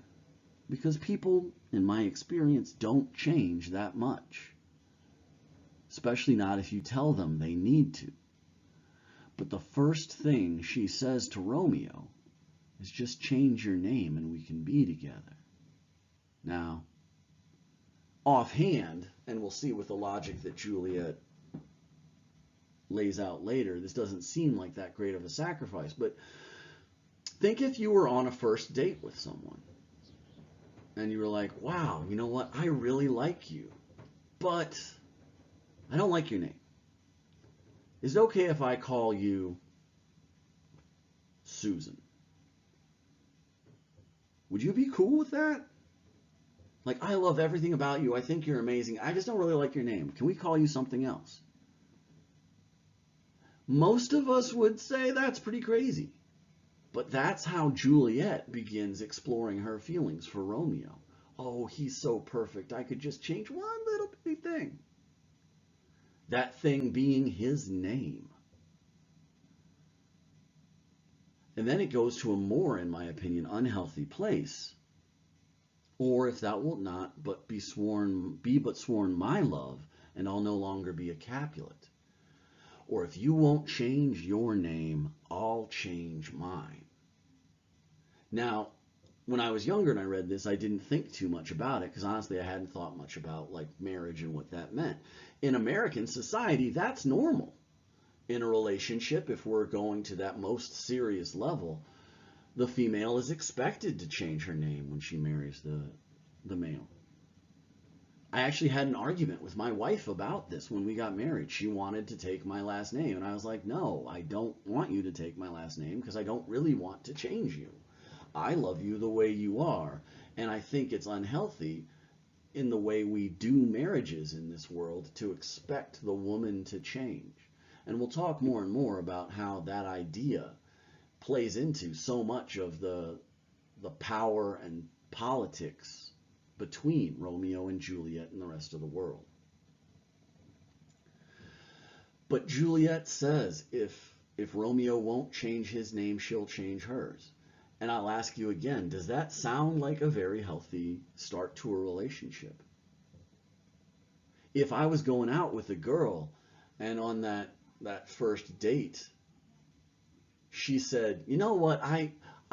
Because people, in my experience, don't change that much. Especially not if you tell them they need to. But the first thing she says to Romeo is just change your name and we can be together. Now, offhand, and we'll see with the logic that Juliet lays out later, this doesn't seem like that great of a sacrifice, but think if you were on a first date with someone and you were like, wow, you know what, I really like you, but I don't like your name. Is it okay if I call you Susan? Would you be cool with that? Like, I love everything about you. I think you're amazing. I just don't really like your name. Can we call you something else? Most of us would say that's pretty crazy. But that's how Juliet begins exploring her feelings for Romeo. Oh, he's so perfect. I could just change one little bitty thing. That thing being his name. And then it goes to a more, in my opinion, unhealthy place. Or if thou wilt not but be but sworn my love, and I'll no longer be a Capulet. Or if you won't change your name, I'll change mine. Now, when I was younger and I read this, I didn't think too much about it, because honestly I hadn't thought much about like marriage and what that meant. In American society, that's normal. In a relationship, if we're going to that most serious level, the female is expected to change her name when she marries the male. I actually had an argument with my wife about this when we got married. She wanted to take my last name, and I was like, no, I don't want you to take my last name because I don't really want to change you. I love you the way you are, and I think it's unhealthy in the way we do marriages in this world to expect the woman to change. And we'll talk more and more about how that idea plays into so much of the power and politics between Romeo and Juliet and the rest of the world. But Juliet says if Romeo won't change his name, she'll change hers. And I'll ask you again, does that sound like a very healthy start to a relationship? If I was going out with a girl and on that first date, she said, you know what, I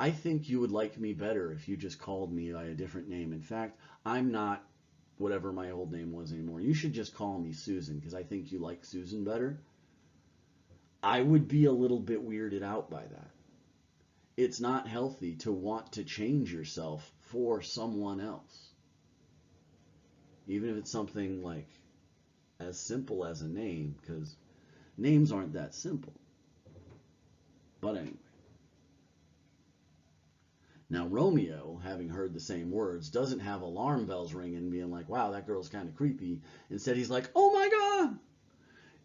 think you would like me better if you just called me by a different name. In fact, I'm not whatever my old name was anymore. You should just call me Susan because I think you like Susan better. I would be a little bit weirded out by that. It's not healthy to want to change yourself for someone else. Even if it's something like as simple as a name, because names aren't that simple. But anyway. Now Romeo, having heard the same words, doesn't have alarm bells ringing being like, wow, that girl's kind of creepy. Instead he's like, oh my God,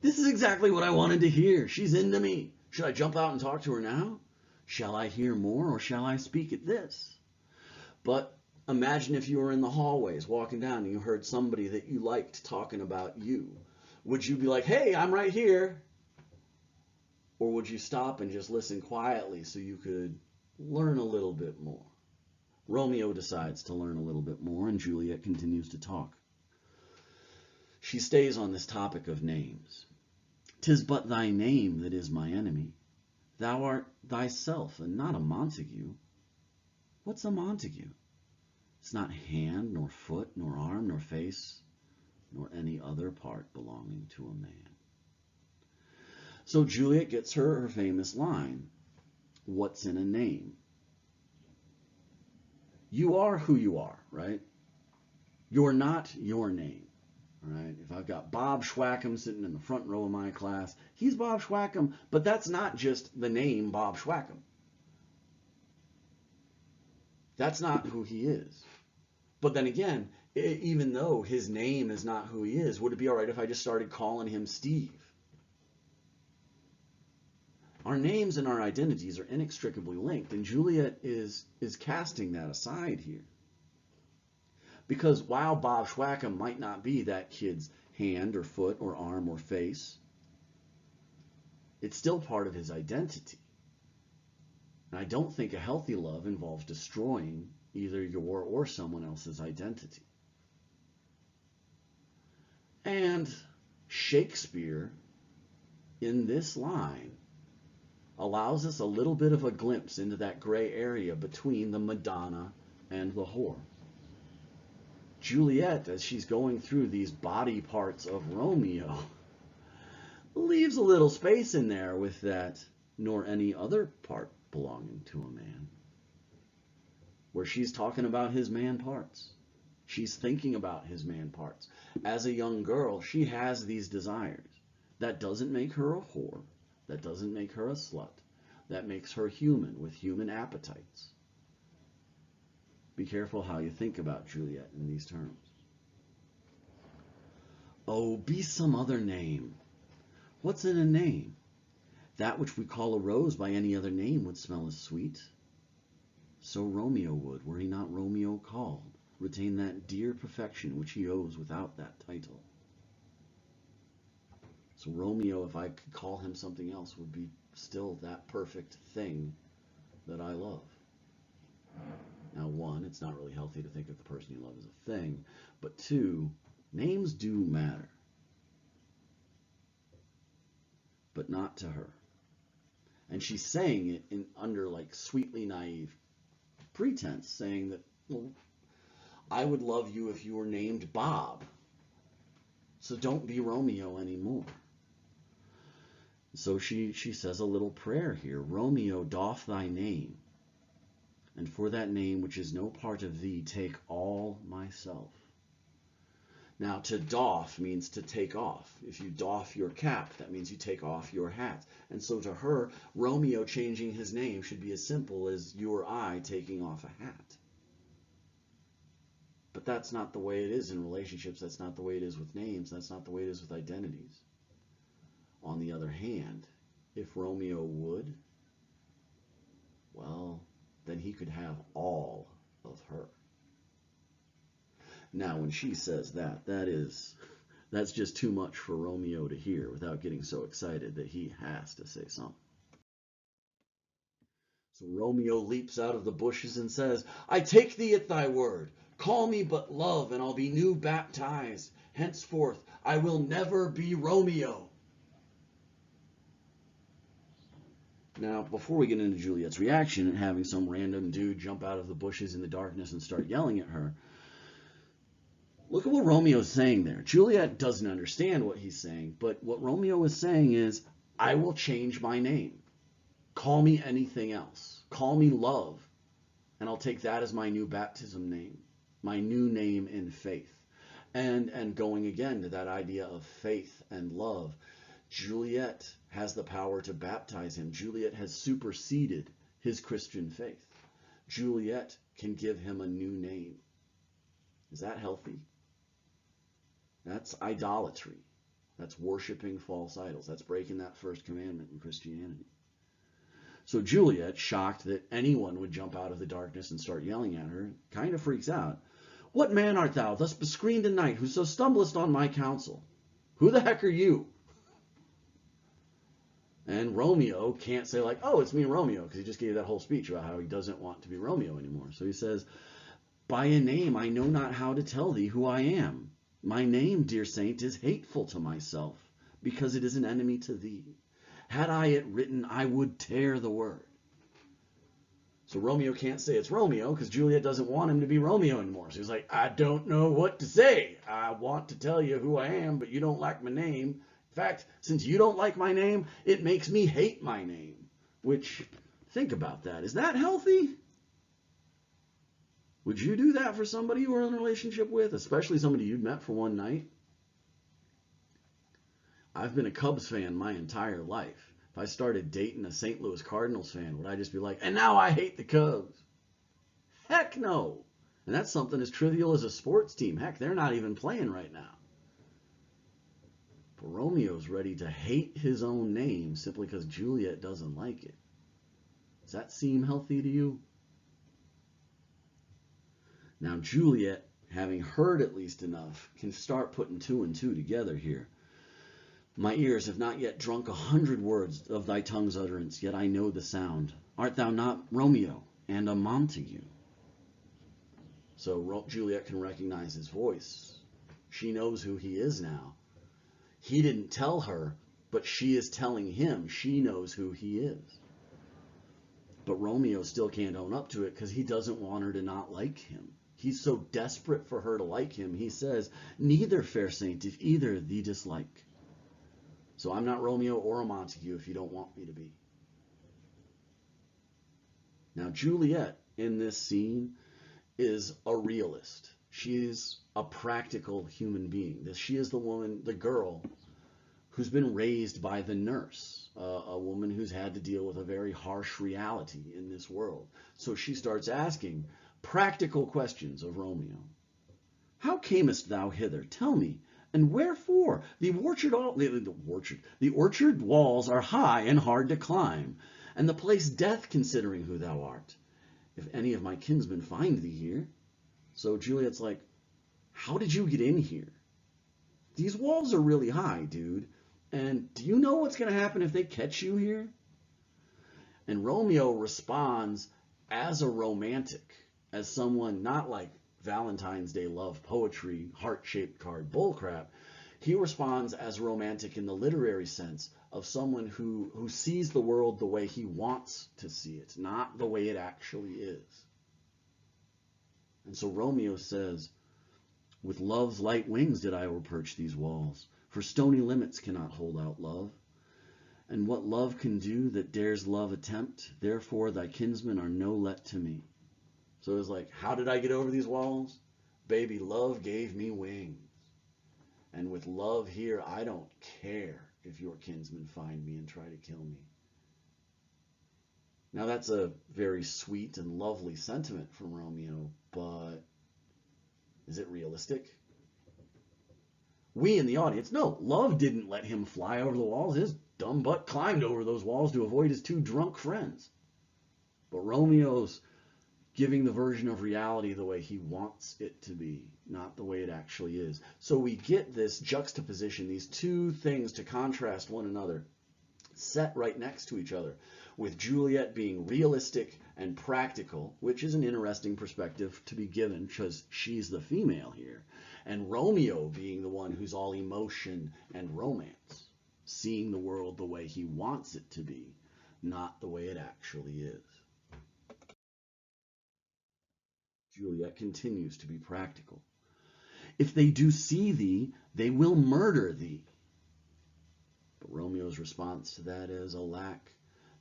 this is exactly what I wanted to hear. She's into me. Should I jump out and talk to her now? Shall I hear more or shall I speak at this? But imagine if you were in the hallways walking down and you heard somebody that you liked talking about you. Would you be like, hey, I'm right here? Or would you stop and just listen quietly so you could learn a little bit more? Romeo decides to learn a little bit more, and Juliet continues to talk. She stays on this topic of names. 'Tis but thy name that is my enemy. Thou art thyself, and not a Montague. What's a Montague? It's not hand, nor foot, nor arm, nor face, nor any other part belonging to a man. So Juliet gets her famous line, what's in a name? You are who you are, right? You're not your name. Right? If I've got Bob Schwackham sitting in the front row of my class, he's Bob Schwackham, but that's not just the name Bob Schwackham. That's not who he is. But then again, even though his name is not who he is, would it be all right if I just started calling him Steve? Our names and our identities are inextricably linked, and Juliet is casting that aside here. Because while Bob Schwackham might not be that kid's hand or foot or arm or face, it's still part of his identity. And I don't think a healthy love involves destroying either your or someone else's identity. And Shakespeare, in this line, allows us a little bit of a glimpse into that gray area between the Madonna and the whore. Juliet, as she's going through these body parts of Romeo, leaves a little space in there with that, nor any other part belonging to a man, where she's talking about his man parts. She's thinking about his man parts. As a young girl, she has these desires. That doesn't make her a whore. That doesn't make her a slut. That makes her human with human appetites. Be careful how you think about Juliet in these terms. Oh, be some other name. What's in a name? That which we call a rose by any other name would smell as sweet. So Romeo would, were he not Romeo called, retain that dear perfection which he owes without that title. So Romeo, if I could call him something else, would be still that perfect thing that I love. Now, one, it's not really healthy to think of the person you love as a thing, but two, names do matter, but not to her. And she's saying it in under like sweetly naive pretense, saying that, well, I would love you if you were named Bob, so don't be Romeo anymore. So she says a little prayer here. Romeo, doff thy name, and for that name which is no part of thee, take all myself. Now, to doff means to take off. If you doff your cap, that means you take off your hat. And so to her, Romeo changing his name should be as simple as you or I taking off a hat. But that's not the way it is in relationships. That's not the way it is with names. That's not the way it is with identities. On the other hand, if Romeo would, well, then he could have all of her. Now, when she says that, that's just too much for Romeo to hear without getting so excited that he has to say something. So Romeo leaps out of the bushes and says, I take thee at thy word. Call me but love, and I'll be new baptized. Henceforth, I will never be Romeo. Now, before we get into Juliet's reaction at having some random dude jump out of the bushes in the darkness and start yelling at her, look at what Romeo's saying there. Juliet doesn't understand what he's saying, but what Romeo is saying is, I will change my name. Call me anything else. Call me love, and I'll take that as my new baptism name, my new name in faith. And going again to that idea of faith and love, Juliet has the power to baptize him. Juliet has superseded his Christian faith. Juliet can give him a new name. Is that healthy? That's idolatry. That's worshiping false idols. That's breaking that first commandment in Christianity. So Juliet, shocked that anyone would jump out of the darkness and start yelling at her, kind of freaks out. What man art thou, thus bescreened in night, who so stumblest on my counsel? Who the heck are you? And Romeo can't say like, oh, it's me, Romeo, because he just gave that whole speech about how he doesn't want to be Romeo anymore. So he says, by a name I know not how to tell thee who I am. My name, dear saint, is hateful to myself, because it is an enemy to thee. Had I it written, I would tear the word. So Romeo can't say it's Romeo, because Juliet doesn't want him to be Romeo anymore. So he's like, I don't know what to say. I want to tell you who I am, but you don't like my name. In fact, since you don't like my name, it makes me hate my name. Which, think about that. Is that healthy? Would you do that for somebody you were in a relationship with, especially somebody you'd met for one night? I've been a Cubs fan my entire life. If I started dating a St. Louis Cardinals fan, would I just be like, and now I hate the Cubs? Heck no. And that's something as trivial as a sports team. Heck, they're not even playing right now. But Romeo's ready to hate his own name simply because Juliet doesn't like it. Does that seem healthy to you? Now Juliet, having heard at least enough, can start putting two and two together here. My ears have not yet drunk 100 words of thy tongue's utterance, yet I know the sound. Art thou not Romeo and a Montague? So Juliet can recognize his voice. She knows who he is now. He didn't tell her, but she is telling him she knows who he is. But Romeo still can't own up to it because he doesn't want her to not like him. He's so desperate for her to like him, he says, neither, fair saint, if either thee dislike. So I'm not Romeo or a Montague if you don't want me to be. Now Juliet in this scene is a realist. She's a practical human being. She is the woman, the girl, who's been raised by the nurse, a woman who's had to deal with a very harsh reality in this world. So she starts asking practical questions of Romeo. How camest thou hither? Tell me, and wherefore? The orchard walls are high and hard to climb, and the place death considering who thou art, if any of my kinsmen find thee here. So Juliet's like, how did you get in here? These walls are really high, dude. And do you know what's going to happen if they catch you here? And Romeo responds as a romantic, as someone not like Valentine's Day love poetry, heart-shaped card bullcrap. He responds as romantic in the literary sense of someone who sees the world the way he wants to see it, not the way it actually is. And so Romeo says, with love's light wings did I overperch these walls, for stony limits cannot hold out love. And what love can do that dares love attempt, therefore thy kinsmen are no let to me. So it's like, how did I get over these walls? Baby, love gave me wings. And with love here, I don't care if your kinsmen find me and try to kill me. Now that's a very sweet and lovely sentiment from Romeo, but is it realistic? We in the audience know love didn't let him fly over the walls. His dumb butt climbed over those walls to avoid his two drunk friends. But Romeo's giving the version of reality the way he wants it to be, not the way it actually is. So we get this juxtaposition, these two things to contrast one another, set right next to each other, with Juliet being realistic and practical, which is an interesting perspective to be given because she's the female here, and Romeo being the one who's all emotion and romance, seeing the world the way he wants it to be, not the way it actually is. Juliet continues to be practical. If they do see thee, they will murder thee. But Romeo's response to that is, alack,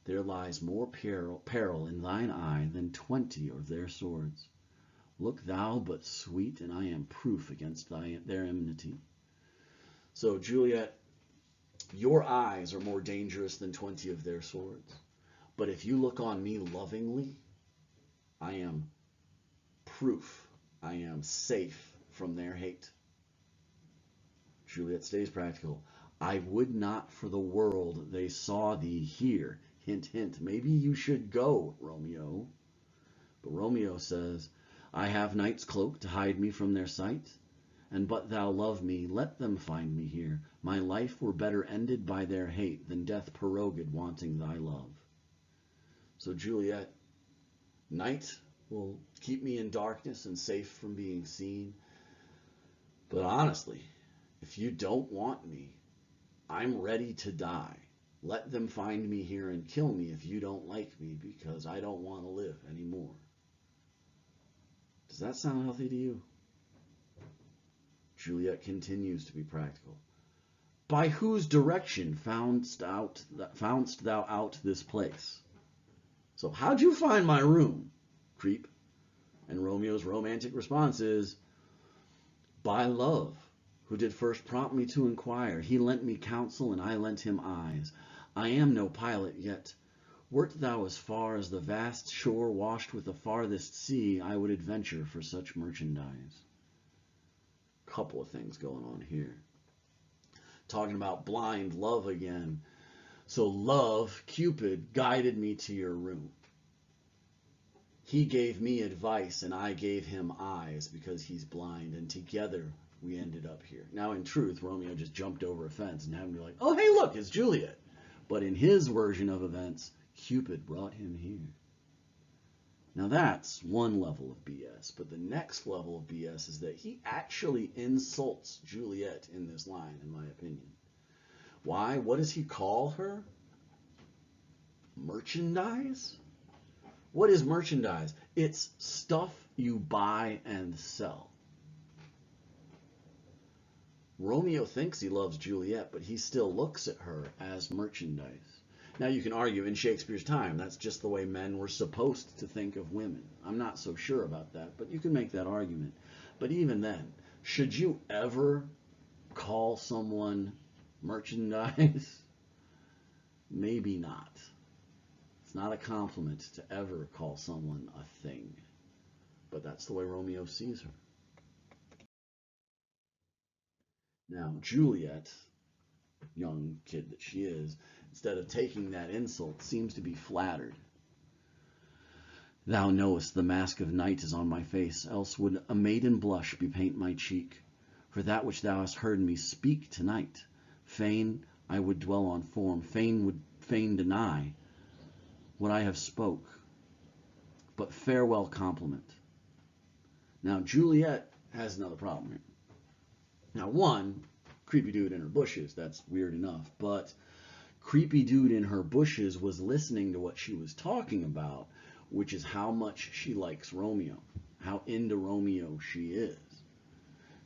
there lies more peril in thine eye than 20 of their swords. Look thou but sweet, and I am proof against their enmity. So, Juliet, your eyes are more dangerous than 20 of their swords. But if you look on me lovingly, I am proof. I am safe from their hate. Juliet stays practical. I would not for the world they saw thee here. Hint, hint. Maybe you should go, Romeo. But Romeo says, I have night's cloak to hide me from their sight. And but thou love me, let them find me here. My life were better ended by their hate than death prorogued wanting thy love. So Juliet, night will keep me in darkness and safe from being seen. But honestly, if you don't want me, I'm ready to die. Let them find me here and kill me if you don't like me, because I don't want to live anymore. Does that sound healthy to you? Juliet continues to be practical. By whose direction foundst thou out this place? So how'd you find my room, creep? And Romeo's romantic response is, by love, who did first prompt me to inquire. He lent me counsel, and I lent him eyes. I am no pilot yet. Wert thou as far as the vast shore washed with the farthest sea, I would adventure for such merchandise. Couple of things going on here. Talking about blind love again. So love, Cupid, guided me to your room. He gave me advice and I gave him eyes because he's blind, and together we ended up here. Now in truth, Romeo just jumped over a fence and happened to be like, oh hey look, it's Juliet. But in his version of events, Cupid brought him here. Now that's one level of BS, but the next level of BS is that he actually insults Juliet in this line, in my opinion. Why? What does he call her? Merchandise? What is merchandise? It's stuff you buy and sell. Romeo thinks he loves Juliet, but he still looks at her as merchandise. Now you can argue in Shakespeare's time, that's just the way men were supposed to think of women. I'm not so sure about that, but you can make that argument. But even then, should you ever call someone Merchandise? Maybe not. It's not a compliment to ever call someone a thing. But that's the way Romeo sees her. Now, Juliet, young kid that she is, instead of taking that insult, seems to be flattered. Thou knowest the mask of night is on my face, else would a maiden blush bepaint my cheek. For that which thou hast heard me speak tonight, fain I would dwell on form, fain deny what I have spoke, but farewell compliment. Now, Juliet has another problem here. Now, one, creepy dude in her bushes, that's weird enough, but creepy dude in her bushes was listening to what she was talking about, which is how much she likes Romeo, how into Romeo she is.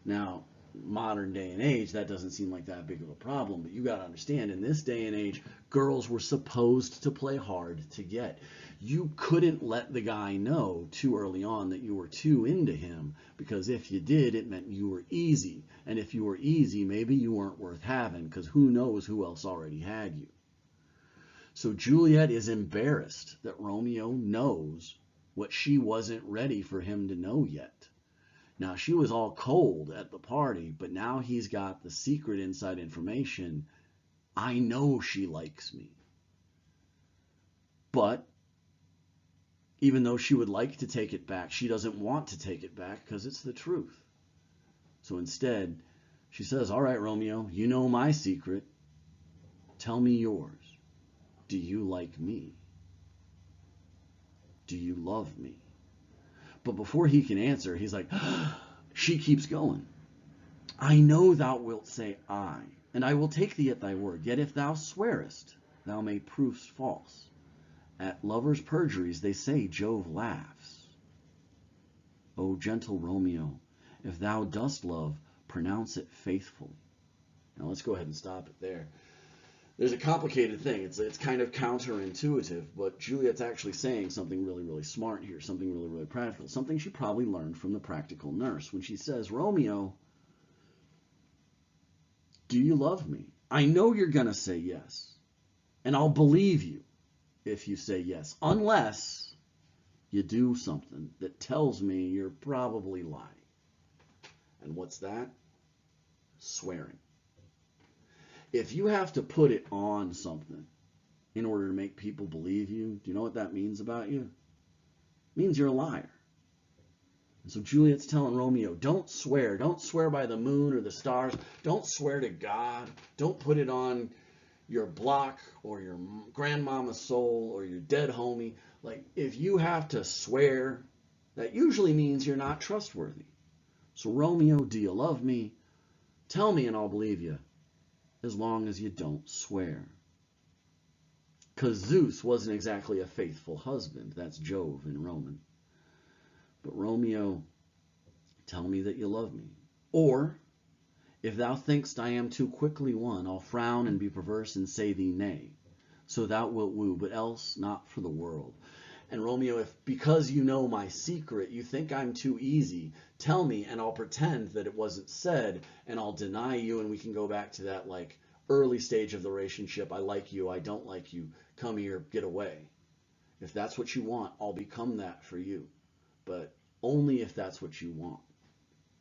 Now, modern day and age, that doesn't seem like that big of a problem, but you got to understand, in this day and age, girls were supposed to play hard to get. You couldn't let the guy know too early on that you were too into him, because if you did, it meant you were easy. And if you were easy, maybe you weren't worth having, because who knows who else already had you. So Juliet is embarrassed that Romeo knows what she wasn't ready for him to know yet. Now, she was all cold at the party, but now he's got the secret inside information. I know she likes me. But even though she would like to take it back, she doesn't want to take it back because it's the truth. So instead, she says, all right, Romeo, you know my secret. Tell me yours. Do you like me? Do you love me? But before he can answer, he's like, she keeps going. I know thou wilt say I, and I will take thee at thy word. Yet if thou swearest, thou may prove false. At lovers' perjuries, they say Jove laughs. O gentle Romeo, if thou dost love, pronounce it faithfully. Now let's go ahead and stop it there. There's a complicated thing. It's kind of counterintuitive, but Juliet's actually saying something really, really smart here, something really, really practical, something she probably learned from the practical nurse when she says, Romeo, do you love me? I know you're going to say yes, and I'll believe you if you say yes, unless you do something that tells me you're probably lying. And what's that? Swearing. If you have to put it on something in order to make people believe you, do you know what that means about you? It means you're a liar. And so Juliet's telling Romeo, don't swear. Don't swear by the moon or the stars. Don't swear to God. Don't put it on your block or your grandmama's soul or your dead homie. Like, if you have to swear, that usually means you're not trustworthy. So Romeo, do you love me? Tell me and I'll believe you, as long as you don't swear. Because Zeus wasn't exactly a faithful husband. That's Jove in Roman. But Romeo, tell me that you love me. Or, if thou think'st I am too quickly won, I'll frown and be perverse and say thee nay. So thou wilt woo, but else not for the world. And Romeo, if because you know my secret, you think I'm too easy, tell me and I'll pretend that it wasn't said, and I'll deny you, and we can go back to that like early stage of the relationship. I like you, I don't like you, come here, get away. If that's what you want, I'll become that for you. But only if that's what you want.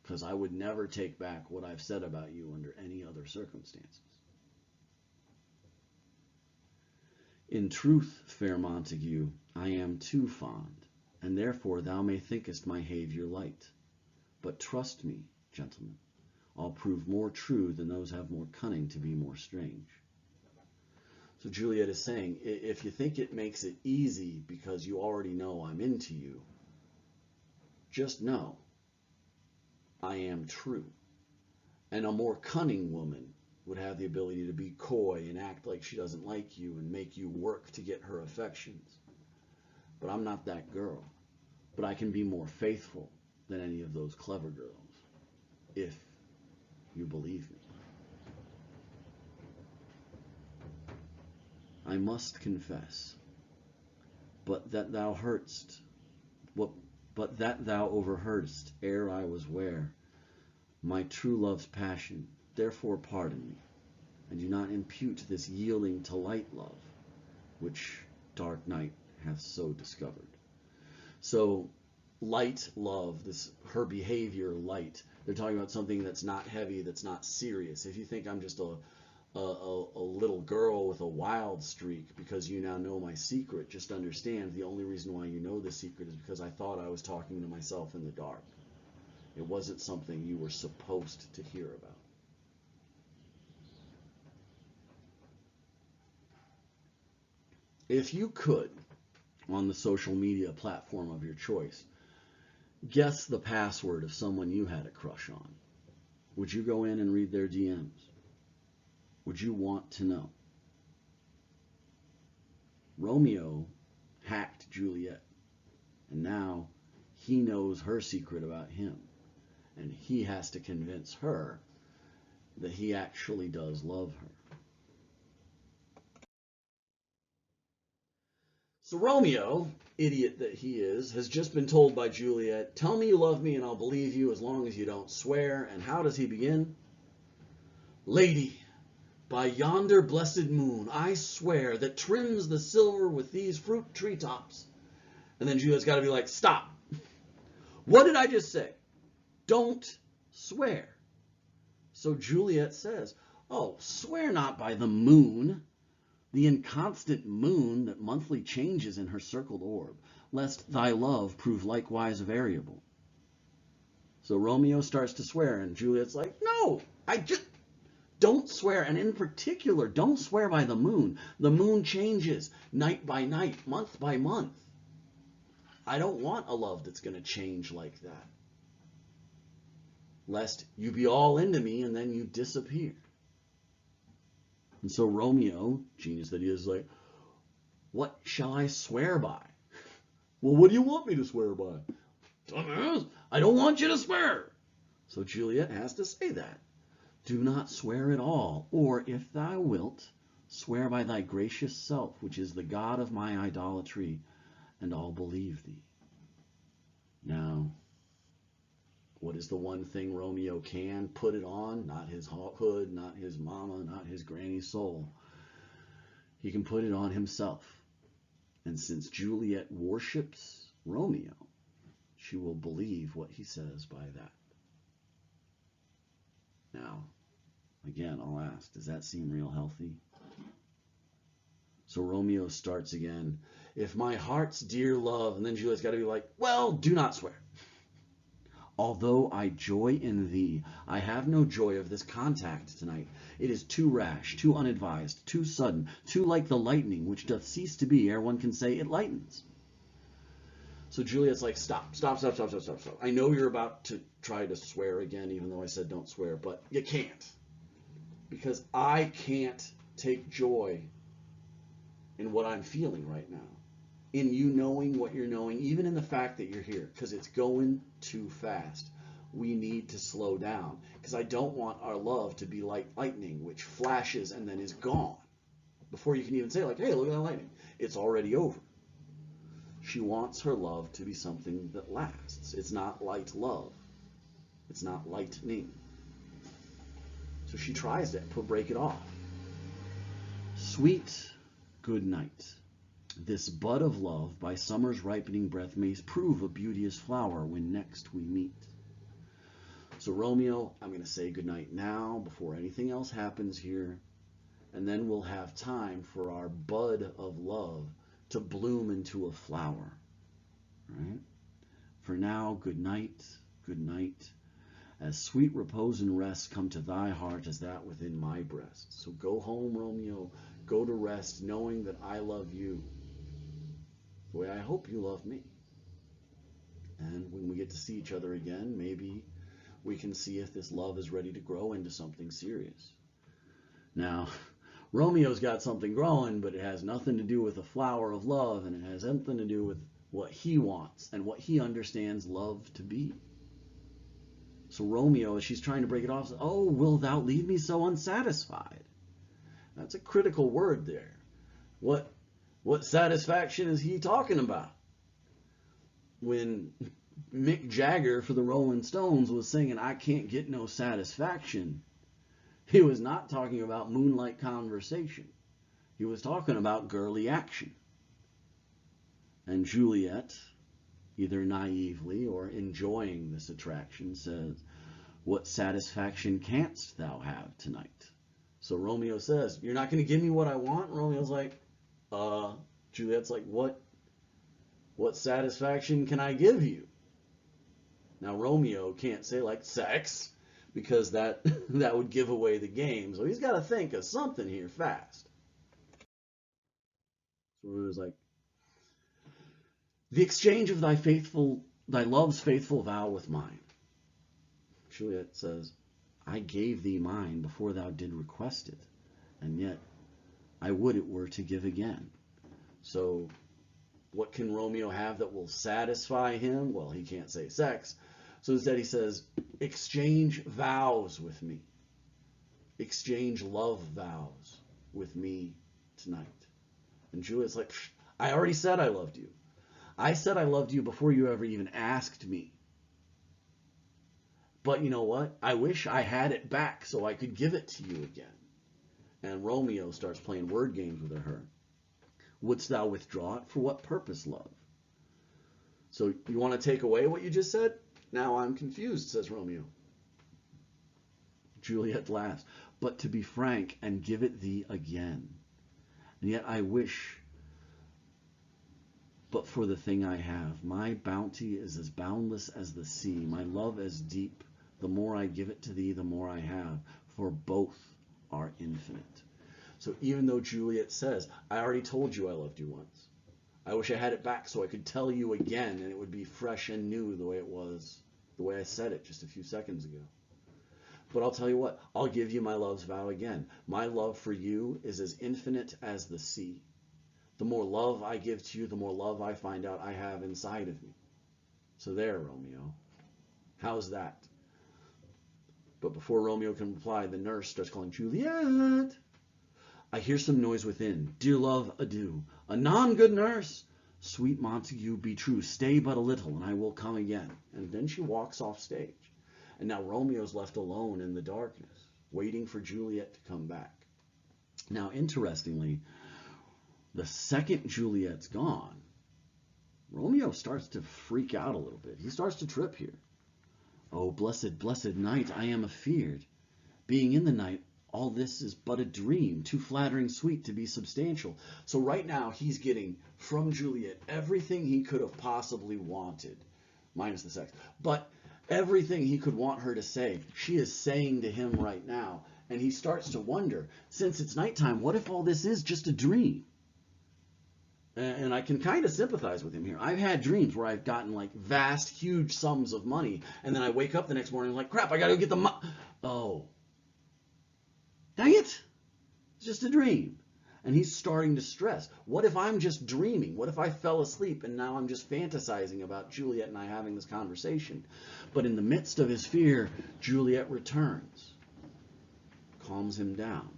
Because I would never take back what I've said about you under any other circumstances. In truth, fair Montague, I am too fond, and therefore thou may thinkest my behaviour light. But trust me, gentlemen, I'll prove more true than those have more cunning to be more strange. So Juliet is saying, if you think it makes it easy because you already know I'm into you, just know I am true. And a more cunning woman would have the ability to be coy and act like she doesn't like you and make you work to get her affections. But I'm not that girl. But I can be more faithful than any of those clever girls, if you believe me. I must confess, but that thou overheardst ere I was ware my true love's passion, therefore pardon me. and do not impute this yielding to light love, which dark night hath so discovered. So light love, this her behavior light, they're talking about something that's not heavy, that's not serious. If you think I'm just a little girl with a wild streak because you now know my secret, just understand the only reason why you know the secret is because I thought I was talking to myself in the dark. It wasn't something you were supposed to hear about. If you could, on the social media platform of your choice, guess the password of someone you had a crush on, would you go in and read their DMs? Would you want to know? Romeo hacked Juliet, and now he knows her secret about him, and he has to convince her that he actually does love her. So Romeo, idiot that he is, has just been told by Juliet, tell me you love me and I'll believe you as long as you don't swear. And how does he begin? Lady, by yonder blessed moon, I swear that trims the silver with these fruit treetops. And then Juliet's got to be like, stop. What did I just say? Don't swear. So Juliet says, oh, swear not by the moon, the inconstant moon that monthly changes in her circled orb, lest thy love prove likewise variable. So Romeo starts to swear, and Juliet's like, no, I just don't swear. And in particular, don't swear by the moon. The moon changes night by night, month by month. I don't want a love that's going to change like that. Lest you be all into me and then you disappear. And so Romeo, genius that he is, like, what shall I swear by? Well, what do you want me to swear by? Dumbass, I don't want you to swear. So Juliet has to say that. Do not swear at all, or if thou wilt, swear by thy gracious self, which is the God of my idolatry, and I'll believe thee. Now, what is the one thing Romeo can put it on? Not his hood, not his mama, not his granny's soul. He can put it on himself. And since Juliet worships Romeo, she will believe what he says by that. Now, again, I'll ask, does that seem real healthy? So Romeo starts again. If my heart's dear love, and then Juliet's got to be like, well, do not swear. Although I joy in thee, I have no joy of this contact tonight. It is too rash, too unadvised, too sudden, too like the lightning, which doth cease to be ere one can say it lightens. So Juliet's like, stop. I know you're about to try to swear again, even though I said don't swear, but you can't. Because I can't take joy in what I'm feeling right now. In you knowing what you're knowing, even in the fact that you're here, because it's going too fast. We need to slow down, because I don't want our love to be like lightning, which flashes and then is gone. Before you can even say, like, hey, look at that lightning. It's already over. She wants her love to be something that lasts. It's not light love. It's not lightning. So she tries to break it off. Sweet good night. This bud of love by summer's ripening breath may prove a beauteous flower when next we meet. So Romeo, I'm going to say goodnight now before anything else happens here, and then we'll have time for our bud of love to bloom into a flower. Right? For now, good night, as sweet repose and rest come to thy heart as that within my breast. So go home, Romeo, go to rest, knowing that I love you the way I hope you love me. And when we get to see each other again, maybe we can see if this love is ready to grow into something serious. Now, Romeo's got something growing, but it has nothing to do with the flower of love, and it has something to do with what he wants and what he understands love to be. So Romeo, as she's trying to break it off, says, oh, will thou leave me so unsatisfied? That's a critical word there. What satisfaction is he talking about? When Mick Jagger for the Rolling Stones was singing, I can't get no satisfaction, He was not talking about moonlight conversation. He was talking about girly action. And Juliet, either naively or enjoying this attraction, says, "What satisfaction canst thou have tonight?" So Romeo says, "You're not going to give me what I want?" Romeo's like, Juliet's like, what satisfaction can I give you? Now Romeo can't say like sex, because that would give away the game. So he's got to think of something here fast. So it was like, "The exchange of thy love's faithful vow with mine." Juliet says, "I gave thee mine before thou did request it, and yet I would it were to give again." So what can Romeo have that will satisfy him? Well, he can't say sex. So instead he says, "Exchange vows with me. Exchange love vows with me tonight." And Juliet's like, "I already said I loved you. I said I loved you before you ever even asked me. But you know what? I wish I had it back so I could give it to you again." And Romeo starts playing word games with her. "Wouldst thou withdraw it? For what purpose, love?" So you want to take away what you just said? "Now I'm confused," says Romeo. Juliet laughs. "But to be frank and give it thee again. And yet I wish but for the thing I have. My bounty is as boundless as the sea, my love as deep. The more I give it to thee, the more I have, for both are infinite." So even though Juliet says, "I already told you I loved you once. I wish I had it back so I could tell you again and it would be fresh and new the way it was, the way I said it just a few seconds ago. But I'll tell you what, I'll give you my love's vow again. My love for you is as infinite as the sea. The more love I give to you, the more love I find out I have inside of me." So there, Romeo. How's that? But before Romeo can reply, the nurse starts calling, "Juliet! I hear some noise within. Dear love, adieu. Anon, good nurse. Sweet Montague, be true. Stay but a little, and I will come again." And then she walks off stage. And now Romeo's left alone in the darkness, waiting for Juliet to come back. Now, interestingly, the second Juliet's gone, Romeo starts to freak out a little bit. He starts to trip here. "Oh, blessed, blessed night, I am afeard. Being in the night, all this is but a dream, too flattering sweet to be substantial." So right now he's getting from Juliet everything he could have possibly wanted, minus the sex. But everything he could want her to say, she is saying to him right now. And he starts to wonder, since it's nighttime, what if all this is just a dream? And I can kind of sympathize with him here. I've had dreams where I've gotten like vast, huge sums of money, and then I wake up the next morning like, crap, I got to go get the money. Oh, dang it. It's just a dream. And he's starting to stress. What if I'm just dreaming? What if I fell asleep and now I'm just fantasizing about Juliet and I having this conversation? But in the midst of his fear, Juliet returns, calms him down.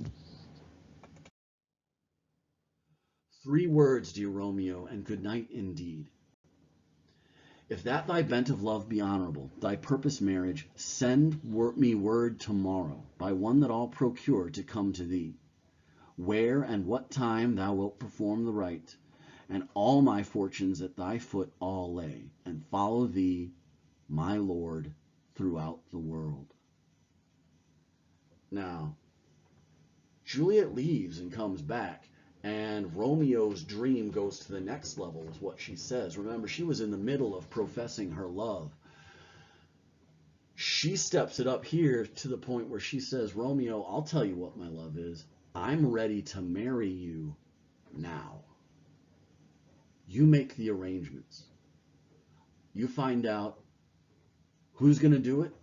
"3 words, dear Romeo, and good night indeed. If that thy bent of love be honorable, thy purpose marriage, send me word tomorrow, by one that I'll procure to come to thee, where and what time thou wilt perform the rite, and all my fortunes at thy foot all lay, and follow thee, my lord, throughout the world." Now, Juliet leaves and comes back, and Romeo's dream goes to the next level, is what she says. Remember, she was in the middle of professing her love. She steps it up here to the point where she says, "Romeo, I'll tell you what my love is. I'm ready to marry you now. You make the arrangements. You find out who's going to do it,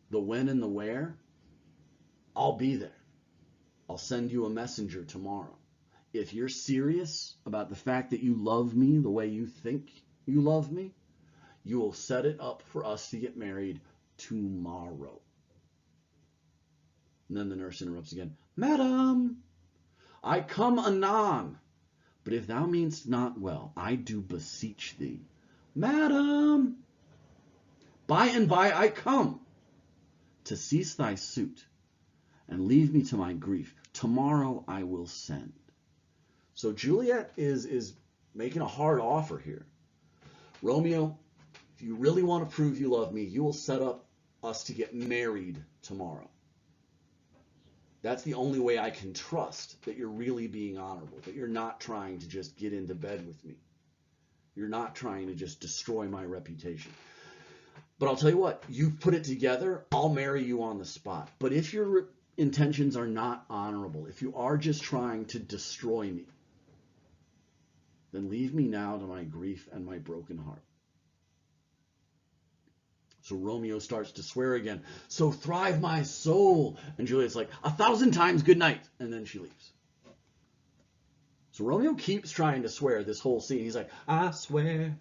the when and the where. I'll be there. I'll send you a messenger tomorrow. If you're serious about the fact that you love me the way you think you love me, you will set it up for us to get married tomorrow." And then the nurse interrupts again. "Madam, I come anon. But if thou meanst not well, I do beseech thee." "Madam, by and by I come to cease thy suit, and leave me to my grief. Tomorrow I will send. So Juliet is making a hard offer here. Romeo, if you really want to prove you love me, you will set up us to get married tomorrow. That's the only way I can trust that you're really being honorable, that you're not trying to just get into bed with me. You're not trying to just destroy my reputation. But I'll tell you what, you put it together, I'll marry you on the spot. But if your intentions are not honorable, if you are just trying to destroy me, then leave me now to my grief and my broken heart. So Romeo starts to swear again. So thrive my soul. And Juliet's like, 1,000 times good night. And then she leaves. So Romeo keeps trying to swear this whole scene. He's like, I swear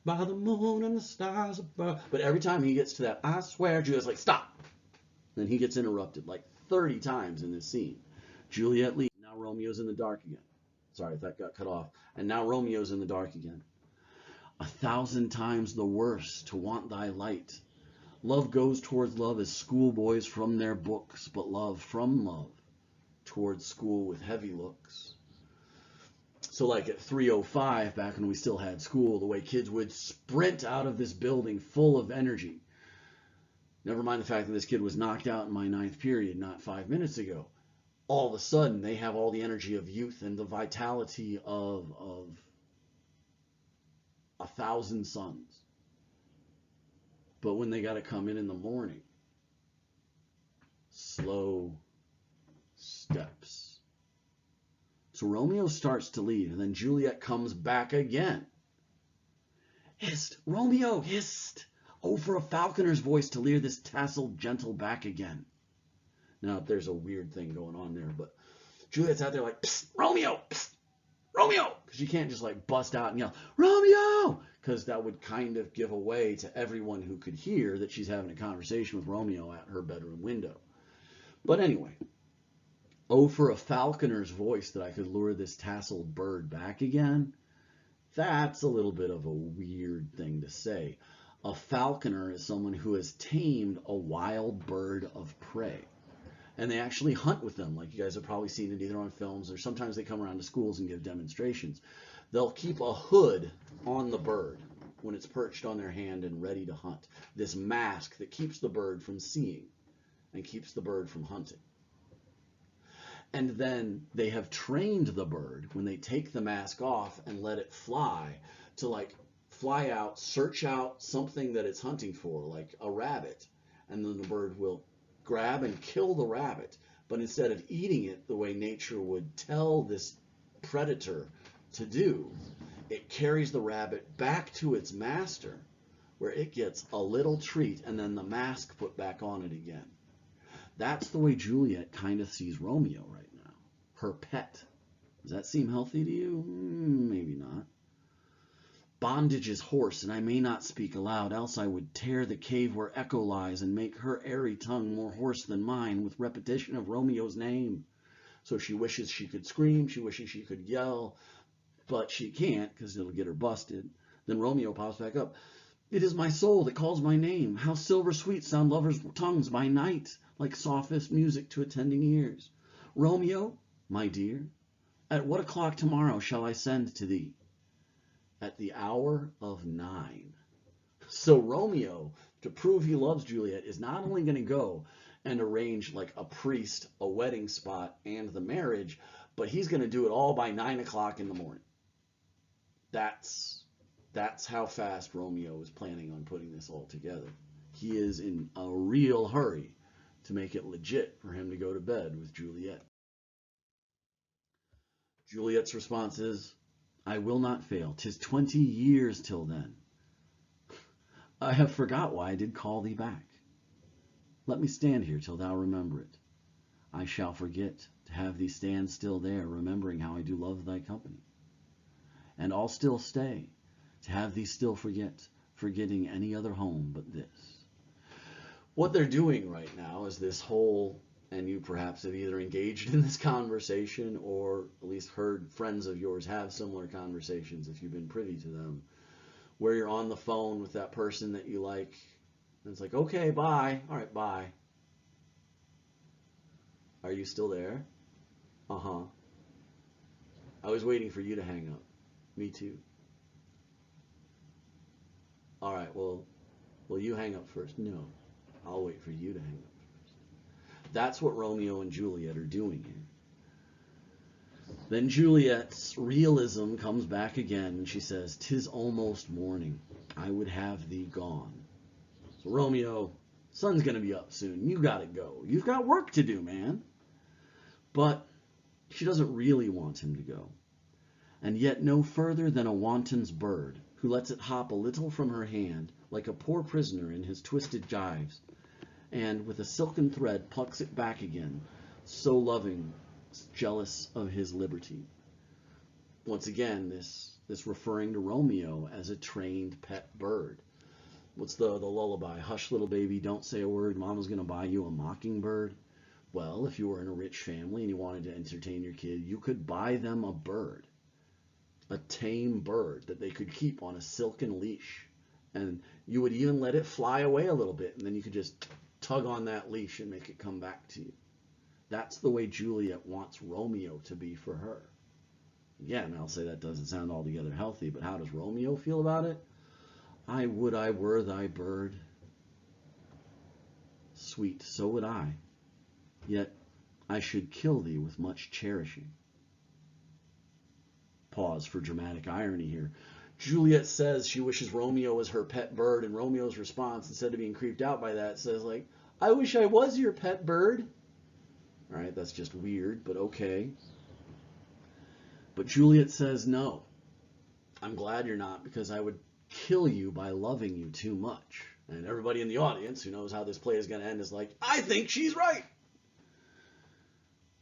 by the moon and the stars above. But every time he gets to that, I swear, Juliet's like, stop. And then he gets interrupted like 30 times in this scene. Juliet leaves. Now Romeo's in the dark again. Sorry if that got cut off. And now Romeo's in the dark again. 1,000 times the worse to want thy light. Love goes towards love as schoolboys from their books, but love from love towards school with heavy looks. So like at 3:05, back when we still had school, the way kids would sprint out of this building full of energy. Never mind the fact that this kid was knocked out in my 9th period not 5 minutes ago. All of a sudden, they have all the energy of youth and the vitality of 1,000 suns. But when they got to come in the morning, slow steps. So Romeo starts to leave, and then Juliet comes back again. Hist, Romeo, hist! Oh, for a falconer's voice to leer this tasseled gentle back again. Now, there's a weird thing going on there, but Juliet's out there like, psst, Romeo, psst, Romeo! Because you can't just like bust out and yell, Romeo! Because that would kind of give away to everyone who could hear that she's having a conversation with Romeo at her bedroom window. But anyway, oh, for a falconer's voice that I could lure this tasseled bird back again. That's a little bit of a weird thing to say. A falconer is someone who has tamed a wild bird of prey. And they actually hunt with them, like you guys have probably seen it either on films or sometimes they come around to schools and give demonstrations. They'll keep a hood on the bird when it's perched on their hand and ready to hunt. This mask that keeps the bird from seeing and keeps the bird from hunting. And then they have trained the bird when they take the mask off and let it fly to like fly out, search out something that it's hunting for, like a rabbit, and then the bird will grab and kill the rabbit. But instead of eating it the way nature would tell this predator to do, it carries the rabbit back to its master where it gets a little treat and then the mask put back on it again. That's the way Juliet kind of sees Romeo right now. Her pet. Does that seem healthy to you? Maybe not. Bondage is hoarse, and I may not speak aloud, else I would tear the cave where Echo lies and make her airy tongue more hoarse than mine with repetition of Romeo's name. So she wishes she could scream, she wishes she could yell, but she can't because it'll get her busted. Then Romeo pops back up. It is my soul that calls my name. How silver sweet sound lovers' tongues by night, like softest music to attending ears. Romeo, my dear, at what o'clock tomorrow shall I send to thee? At the hour of 9. So Romeo, to prove he loves Juliet, is not only going to go and arrange like a priest, a wedding spot, and the marriage, but he's going to do it all by 9 o'clock in the morning. That's how fast Romeo is planning on putting this all together. He is in a real hurry to make it legit for him to go to bed with Juliet. Juliet's response is, I will not fail. 'Tis 20 years till then. I have forgot why I did call thee back. Let me stand here till thou remember it. I shall forget to have thee stand still there, remembering how I do love thy company. And I'll still stay, to have thee still forget, forgetting any other home but this. What they're doing right now is this whole, and you perhaps have either engaged in this conversation or at least heard friends of yours have similar conversations if you've been privy to them, where you're on the phone with that person that you like, and it's like, okay, bye, all right, bye. Are you still there? Uh-huh. I was waiting for you to hang up. Me too. All right, well, you hang up first. No, I'll wait for you to hang up first. That's what Romeo and Juliet are doing here. Then Juliet's realism comes back again, and she says, "'Tis almost morning. I would have thee gone." So Romeo, sun's gonna be up soon. You gotta go. You've got work to do, man. But she doesn't really want him to go. And yet no further than a wanton's bird, who lets it hop a little from her hand, like a poor prisoner in his twisted gyves, and with a silken thread plucks it back again, so loving, jealous of his liberty. Once again, this referring to Romeo as a trained pet bird. What's the lullaby? Hush, little baby, don't say a word. Mama's going to buy you a mockingbird. Well, if you were in a rich family and you wanted to entertain your kid, you could buy them a bird, a tame bird that they could keep on a silken leash. And you would even let it fly away a little bit, and then you could just tug on that leash and make it come back to you. That's the way Juliet wants Romeo to be for her. Again, I'll say that doesn't sound altogether healthy, but how does Romeo feel about it? I would I were thy bird. Sweet, so would I. Yet I should kill thee with much cherishing. Pause for dramatic irony here. Juliet says she wishes Romeo was her pet bird, and Romeo's response, instead of being creeped out by that, says like, I wish I was your pet bird. All right, that's just weird, but okay. But Juliet says, no, I'm glad you're not, because I would kill you by loving you too much. And everybody in the audience who knows how this play is going to end is like, I think she's right.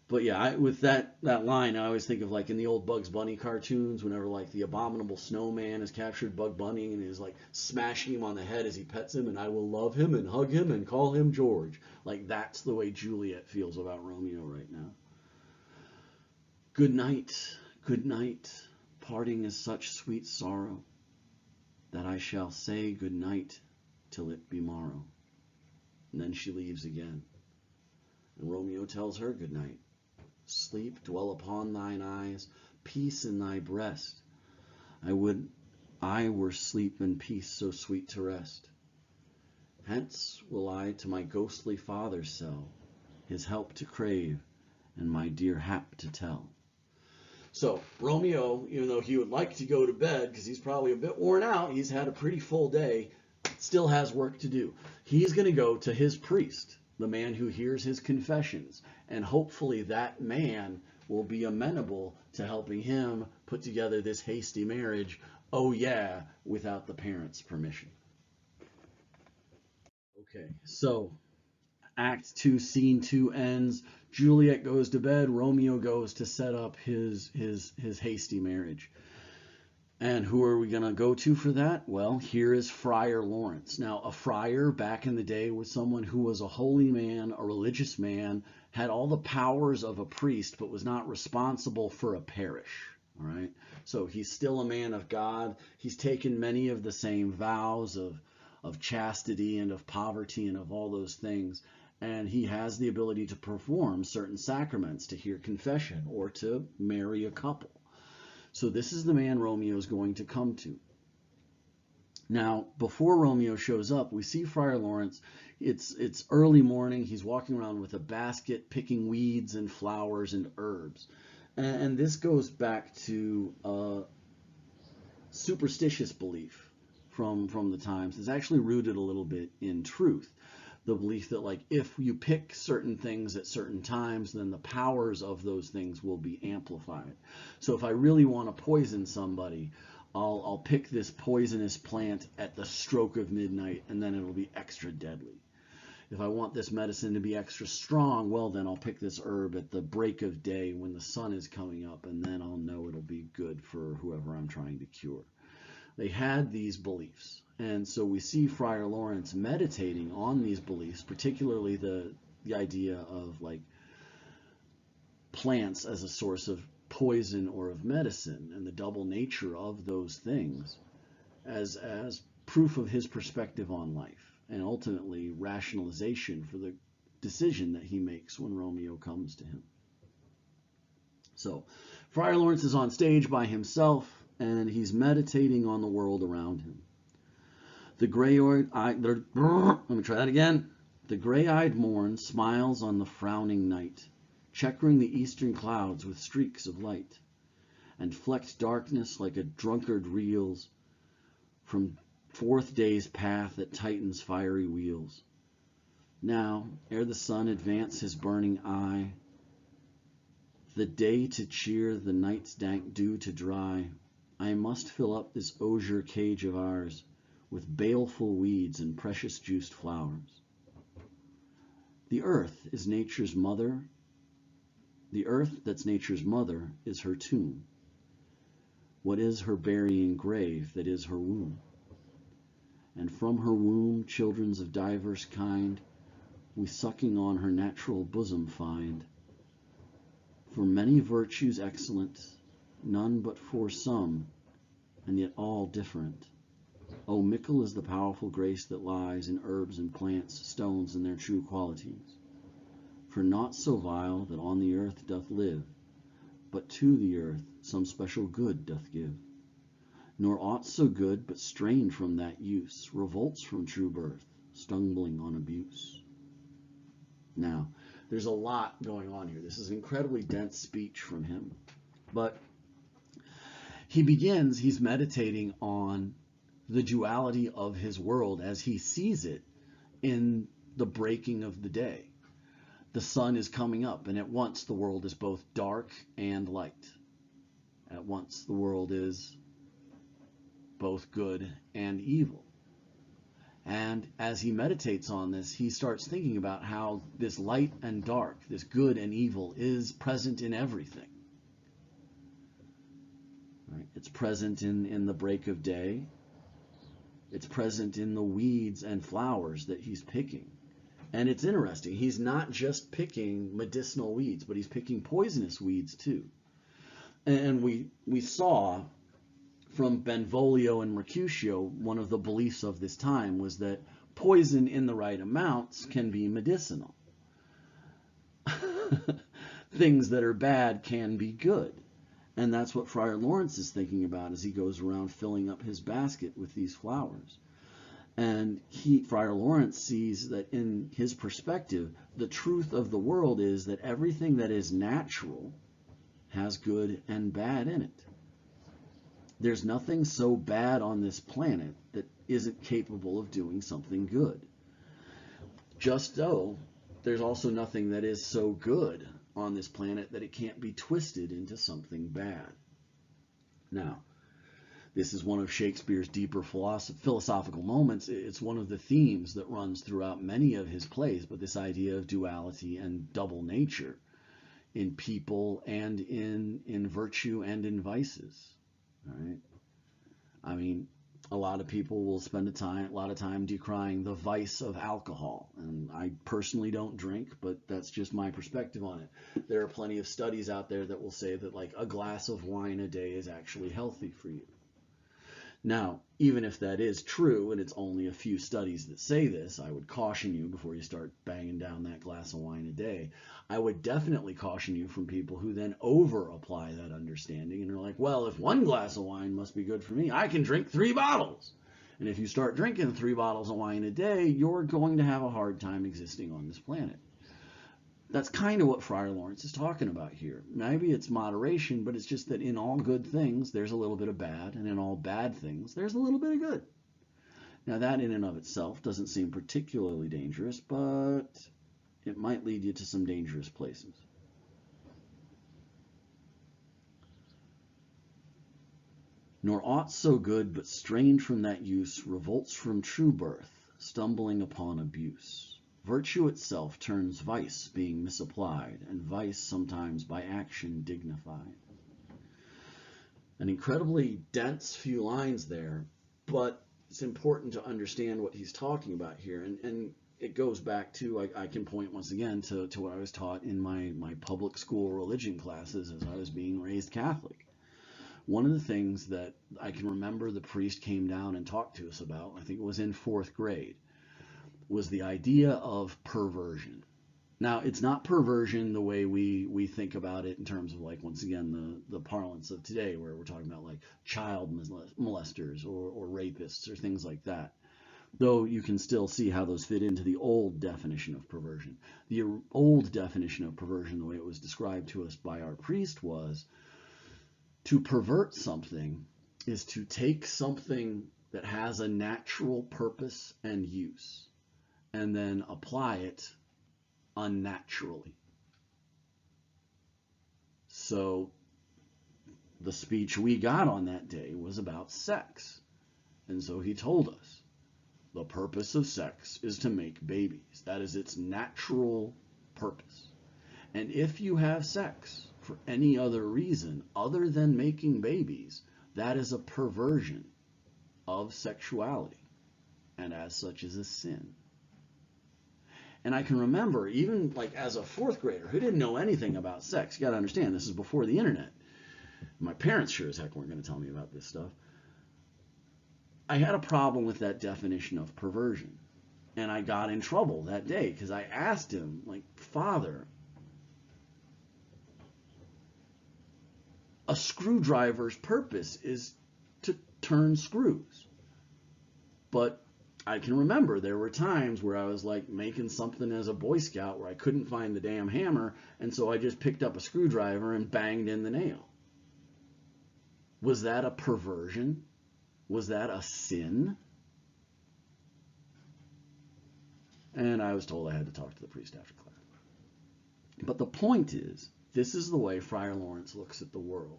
But yeah, with that line, I always think of like in the old Bugs Bunny cartoons, whenever like the abominable snowman has captured Bug Bunny and is like smashing him on the head as he pets him, and I will love him and hug him and call him George. Like that's the way Juliet feels about Romeo right now. Good night, good night. Parting is such sweet sorrow that I shall say good night till it be morrow. And then she leaves again. And Romeo tells her good night. Sleep, dwell upon thine eyes, peace in thy breast. I would I were sleep and peace so sweet to rest. Hence will I to my ghostly father sell, his help to crave, and my dear hap to tell. So Romeo, even though he would like to go to bed, because he's probably a bit worn out, he's had a pretty full day, still has work to do. He's going to go to his priest, the man who hears his confessions, and hopefully that man will be amenable to helping him put together this hasty marriage, oh yeah, without the parents' permission. Okay, so Act 2, Scene 2 ends. Juliet goes to bed. Romeo goes to set up his hasty marriage. And who are we going to go to for that? Well, here is Friar Lawrence. Now, a friar back in the day was someone who was a holy man, a religious man, had all the powers of a priest, but was not responsible for a parish. All right. So he's still a man of God. He's taken many of the same vows of chastity and of poverty and of all those things. And he has the ability to perform certain sacraments, to hear confession, or to marry a couple. So this is the man Romeo is going to come to. Now, before Romeo shows up, we see Friar Lawrence. It's early morning. He's walking around with a basket, picking weeds and flowers and herbs. And this goes back to a superstitious belief from the times. It's actually rooted a little bit in truth. The belief that like if you pick certain things at certain times, then the powers of those things will be amplified. So if I really want to poison somebody, I'll pick this poisonous plant at the stroke of midnight, and then it'll be extra deadly. If I want this medicine to be extra strong, well, then I'll pick this herb at the break of day when the sun is coming up, and then I'll know it'll be good for whoever I'm trying to cure. They had these beliefs. And so we see Friar Lawrence meditating on these beliefs, particularly the idea of like plants as a source of poison or of medicine, and the double nature of those things as proof of his perspective on life, and ultimately rationalization for the decision that he makes when Romeo comes to him. So, Friar Lawrence is on stage by himself, and he's meditating on the world around him. The gray-eyed, let me try that again. The gray-eyed morn smiles on the frowning night, checkering the eastern clouds with streaks of light, and flecked darkness like a drunkard reels from fourth day's path that tightens fiery wheels. Now, ere the sun advance his burning eye, the day to cheer, the night's dank dew to dry, I must fill up this osier cage of ours with baleful weeds and precious juiced flowers. The earth is nature's mother. The earth that's nature's mother is her tomb. What is her burying grave that is her womb? And from her womb children's of diverse kind we sucking on her natural bosom find. For many virtues excellent, none but for some, and yet all different. Oh, mickle is the powerful grace that lies in herbs and plants, stones and their true qualities. For naught so vile that on the earth doth live, but to the earth some special good doth give. Nor aught so good but strained from that use, revolts from true birth, stumbling on abuse. Now, there's a lot going on here. This is an incredibly dense speech from him. But he's meditating on the duality of his world as he sees it in the breaking of the day. The sun is coming up, and at once the world is both dark and light. At once the world is both good and evil. And as he meditates on this, he starts thinking about how this light and dark, this good and evil, is present in everything. Right? It's present in the break of day. It's present in the weeds and flowers that he's picking. And it's interesting. He's not just picking medicinal weeds, but he's picking poisonous weeds too. And we saw from Benvolio and Mercutio, one of the beliefs of this time was that poison in the right amounts can be medicinal. Things that are bad can be good. And that's what Friar Lawrence is thinking about as he goes around filling up his basket with these flowers. And Friar Lawrence sees that in his perspective, the truth of the world is that everything that is natural has good and bad in it. There's nothing so bad on this planet that isn't capable of doing something good. Just so, there's also nothing that is so good on this planet that it can't be twisted into something bad. Now, this is one of Shakespeare's deeper philosophical moments. It's one of the themes that runs throughout many of his plays, but this idea of duality and double nature in people and in virtue and in vices. All right. I mean, a lot of people will spend a lot of time decrying the vice of alcohol. And I personally don't drink, but that's just my perspective on it. There are plenty of studies out there that will say that like a glass of wine a day is actually healthy for you. Now, even if that is true, and it's only a few studies that say this, I would caution you before you start banging down that glass of wine a day. I would definitely caution you from people who then over-apply that understanding and are like, well, if one glass of wine must be good for me, I can drink 3 bottles. And if you start drinking 3 bottles of wine a day, you're going to have a hard time existing on this planet. That's kind of what Friar Lawrence is talking about here. Maybe it's moderation, but it's just that in all good things, there's a little bit of bad, and in all bad things, there's a little bit of good. Now, that in and of itself doesn't seem particularly dangerous, but it might lead you to some dangerous places. Nor aught so good, but strained from that use, revolts from true birth, stumbling upon abuse. Virtue itself turns vice, being misapplied, and vice sometimes by action dignified. An incredibly dense few lines there, but it's important to understand what he's talking about here. And it goes back to, I can point once again to what I was taught in my public school religion classes as I was being raised Catholic. One of the things that I can remember the priest came down and talked to us about, I think it was in 4th grade, was the idea of perversion. Now, it's not perversion the way we think about it in terms of, like, once again, the parlance of today, where we're talking about like child molesters or rapists or things like that. Though you can still see how those fit into the old definition of perversion. The old definition of perversion, the way it was described to us by our priest, was to pervert something is to take something that has a natural purpose and use and then apply it unnaturally. So the speech we got on that day was about sex. And so he told us the purpose of sex is to make babies. That is its natural purpose. And if you have sex for any other reason other than making babies, that is a perversion of sexuality, and as such is a sin. And I can remember, even like as a fourth grader who didn't know anything about sex, you got to understand, this is before the internet. My parents sure as heck weren't going to tell me about this stuff. I had a problem with that definition of perversion. And I got in trouble that day because I asked him, like, Father, a screwdriver's purpose is to turn screws. But I can remember there were times where I was like making something as a Boy Scout where I couldn't find the damn hammer, and so I just picked up a screwdriver and banged in the nail. Was that a perversion? Was that a sin? And I was told I had to talk to the priest after class. But the point is, this is the way Friar Lawrence looks at the world.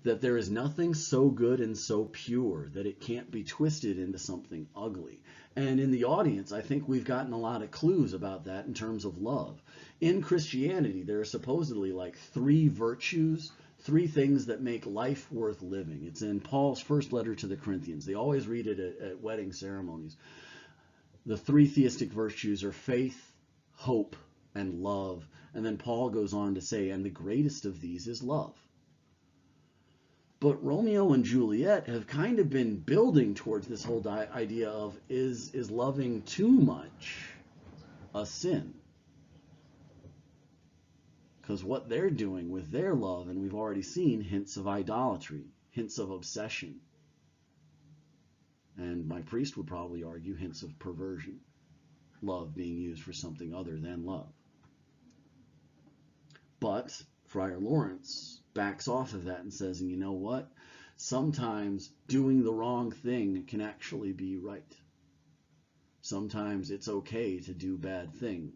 That there is nothing so good and so pure that it can't be twisted into something ugly. And in the audience, I think we've gotten a lot of clues about that in terms of love. In Christianity, there are supposedly like 3 virtues, 3 things that make life worth living. It's in Paul's first letter to the Corinthians. They always read it at wedding ceremonies. The 3 theistic virtues are faith, hope, and love. And then Paul goes on to say, and the greatest of these is love. But Romeo and Juliet have kind of been building towards this whole idea of, is loving too much a sin? Because what they're doing with their love, and we've already seen hints of idolatry, hints of obsession. And my priest would probably argue hints of perversion. Love being used for something other than love. But Friar Lawrence backs off of that and says, and you know what? Sometimes doing the wrong thing can actually be right. Sometimes it's okay to do bad things.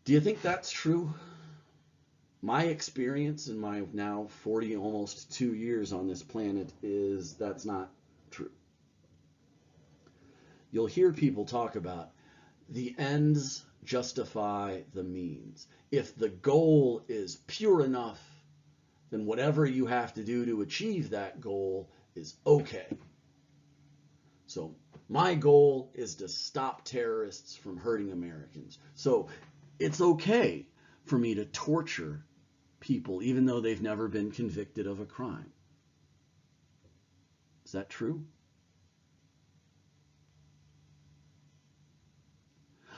Do you think that's true? My experience in my now 40, almost 2 years on this planet is that's not true. You'll hear people talk about the ends justify the means. If the goal is pure enough, then whatever you have to do to achieve that goal is okay. So my goal is to stop terrorists from hurting Americans. So it's okay for me to torture people even though they've never been convicted of a crime. Is that true?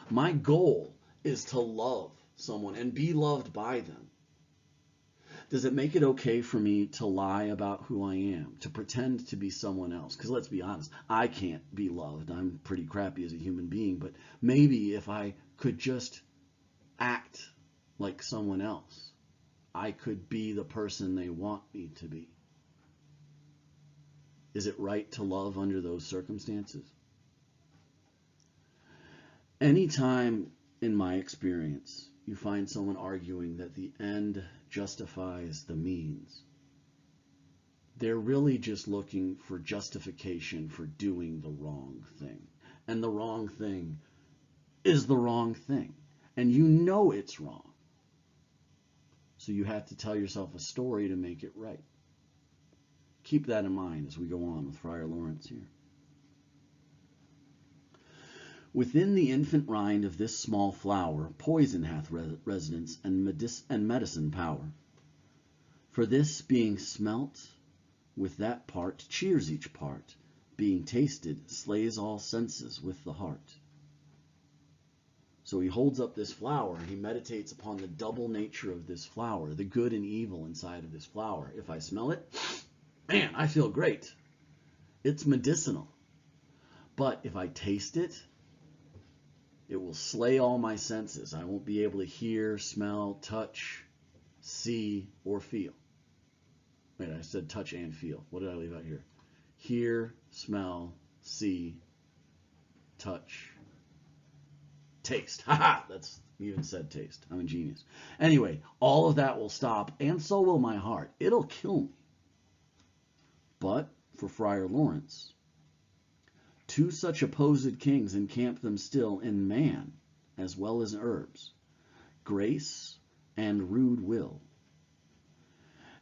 My goal is to love someone and be loved by them. Does it make it okay for me to lie about who I am, to pretend to be someone else? Because let's be honest, I can't be loved. I'm pretty crappy as a human being, but maybe if I could just act like someone else, I could be the person they want me to be. Is it right to love under those circumstances? Anytime in my experience you find someone arguing that the end justifies the means, they're really just looking for justification for doing the wrong thing. And the wrong thing is the wrong thing. And you know it's wrong. So you have to tell yourself a story to make it right. Keep that in mind as we go on with Friar Lawrence here. Within the infant rind of this small flower, poison hath residence and medicine power. For this, being smelt, with that part cheers each part, being tasted, slays all senses with the heart. So he holds up this flower and he meditates upon the double nature of this flower, the good and evil inside of this flower. If I smell it, man, I feel great. It's medicinal. But if I taste it, it will slay all my senses. I won't be able to hear, smell, touch, see, or feel. Wait, I said touch and feel. What did I leave out here? Hear, smell, see, touch, taste. Haha, that's even said taste. I'm a genius. Anyway, all of that will stop, and so will my heart. It'll kill me. But for Friar Lawrence, two such opposed kings encamp them still in man as well as herbs, grace and rude will.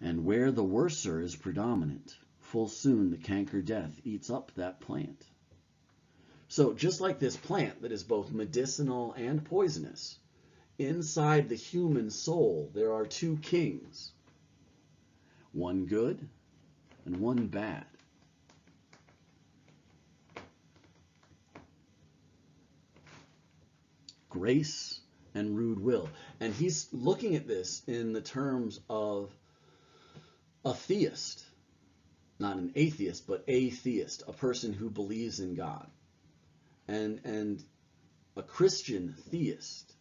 And where the worser is predominant, full soon the canker death eats up that plant. So just like this plant that is both medicinal and poisonous, inside the human soul there are two kings, one good and one bad. Grace and rude will. And he's looking at this in the terms of a theist, not an atheist, but a theist, a person who believes in God. And a Christian theist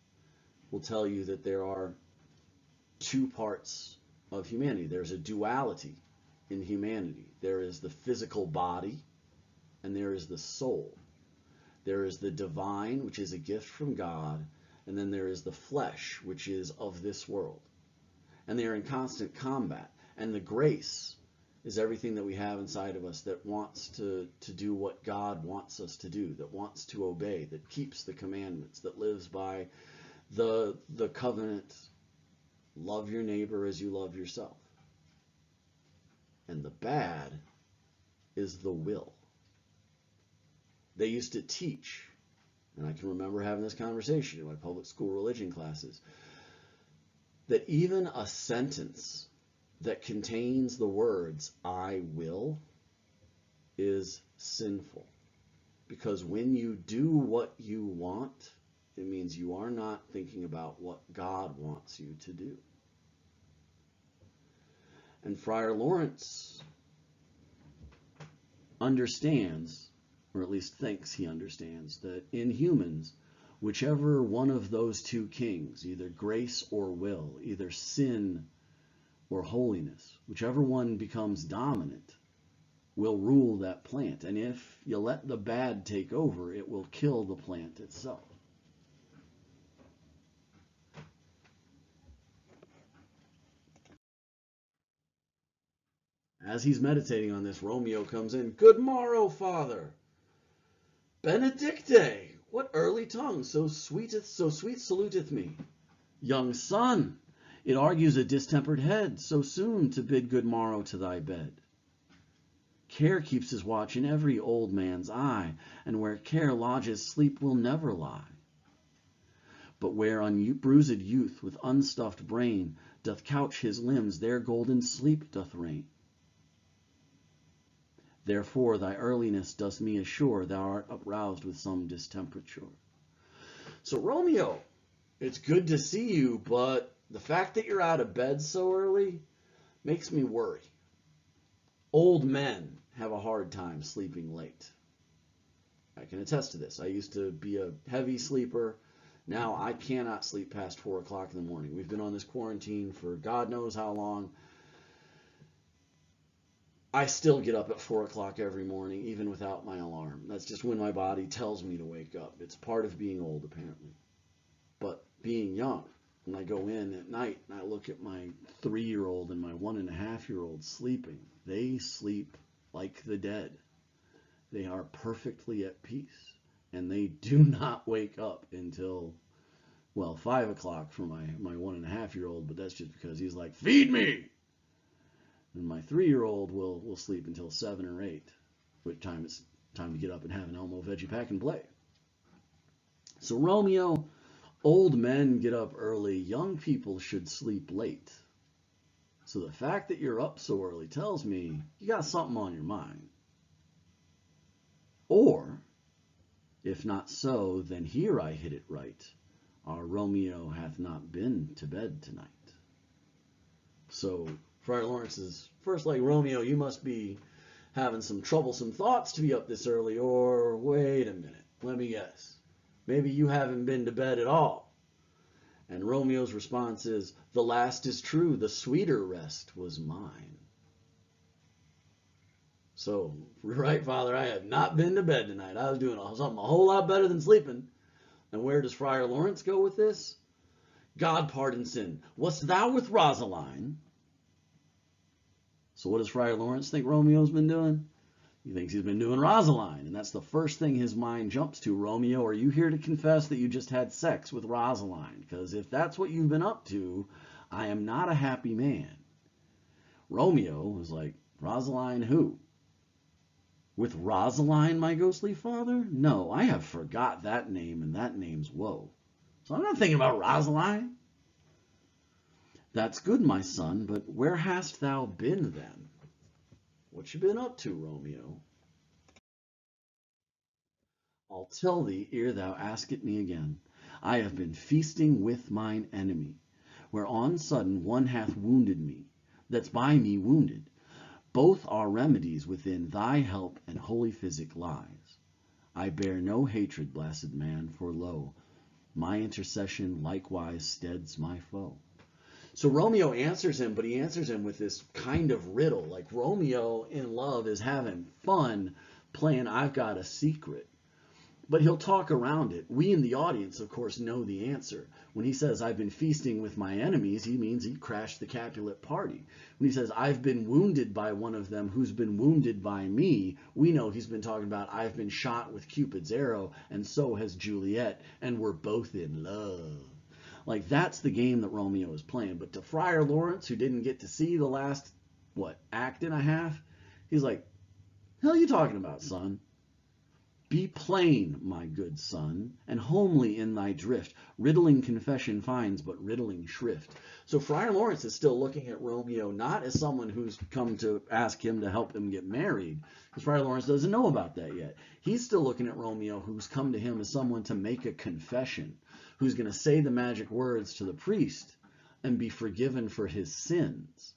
will tell you that there are two parts of humanity. There's a duality in humanity. There is the physical body, and there is the soul. There is the divine, which is a gift from God, and then there is the flesh, which is of this world. And they are in constant combat. And the grace is everything that we have inside of us that wants to do what God wants us to do, that wants to obey, that keeps the commandments, that lives by the covenant, love your neighbor as you love yourself. And the bad is the will. They used to teach, and I can remember having this conversation in my public school religion classes, that even a sentence that contains the words, I will, is sinful. Because when you do what you want, it means you are not thinking about what God wants you to do. And Friar Lawrence understands, or at least thinks he understands, that in humans, whichever one of those two kings, either grace or will, either sin or holiness, whichever one becomes dominant, will rule that plant. And if you let the bad take over, it will kill the plant itself. As he's meditating on this, Romeo comes in. Good morrow, father. Benedicte, what early tongue so sweet saluteth me. Young son, it argues a distempered head, so soon to bid good morrow to thy bed. Care keeps his watch in every old man's eye, and where care lodges, sleep will never lie. But where unbruised youth with unstuffed brain doth couch his limbs, there golden sleep doth reign. Therefore thy earliness does me assure thou art uproused with some distemperature. So Romeo, it's good to see you, but the fact that you're out of bed so early makes me worry. Old men have a hard time sleeping late. I can attest to this. I used to be a heavy sleeper. Now I cannot sleep past 4 o'clock in the morning. We've been on this quarantine for God knows how long. I still get up at 4 o'clock every morning, even without my alarm. That's just when my body tells me to wake up. It's part of being old, apparently. But being young, when I go in at night and I look at my 3-year-old and my 1.5-year-old sleeping, they sleep like the dead. They are perfectly at peace, and they do not wake up until, well, 5 o'clock for my 1.5-year-old, but that's just because he's like, feed me! And my 3-year-old will sleep until 7 or 8, which time it's time to get up and have an Elmo veggie pack and play. So Romeo, old men get up early, young people should sleep late. So the fact that you're up so early tells me you got something on your mind. Or, if not so, then here I hit it right. our Romeo hath not been to bed tonight. So Friar Lawrence is first like, Romeo, you must be having some troublesome thoughts to be up this early, or wait a minute, let me guess. Maybe you haven't been to bed at all. And Romeo's response is, the last is true, the sweeter rest was mine. So, right, Father, I have not been to bed tonight. I was doing something a whole lot better than sleeping. And where does Friar Lawrence go with this? God pardon sin. Wast thou with Rosaline? So what does Friar Lawrence think Romeo's been doing? He thinks he's been doing Rosaline, and that's the first thing his mind jumps to. Romeo, are you here to confess that you just had sex with Rosaline? Because if that's what you've been up to, I am not a happy man. Romeo was like, Rosaline who? With Rosaline, my ghostly father? No, I have forgot that name, and that name's woe. So I'm not thinking about Rosaline. That's good, my son, but where hast thou been then? What you been up to, Romeo? I'll tell thee ere thou ask it me again. I have been feasting with mine enemy, where on sudden one hath wounded me, that's by me wounded. Both are remedies within thy help and holy physic lies. I bear no hatred, blessed man, for lo, my intercession likewise steads my foe. So Romeo answers him, but he answers him with this kind of riddle. Like Romeo in love is having fun playing I've got a secret. But he'll talk around it. We in the audience, of course, know the answer. When he says, I've been feasting with my enemies, he means he crashed the Capulet party. When he says, I've been wounded by one of them who's been wounded by me, we know he's been talking about, I've been shot with Cupid's arrow, and so has Juliet, and we're both in love. Like, that's the game that Romeo is playing. But to Friar Lawrence, who didn't get to see the last, act and a half, he's like, hell are you talking about, son? Be plain, my good son, and homely in thy drift. Riddling confession finds, but riddling shrift. So Friar Lawrence is still looking at Romeo not as someone who's come to ask him to help him get married, because Friar Lawrence doesn't know about that yet. He's still looking at Romeo, who's come to him as someone to make a confession, who's going to say the magic words to the priest and be forgiven for his sins.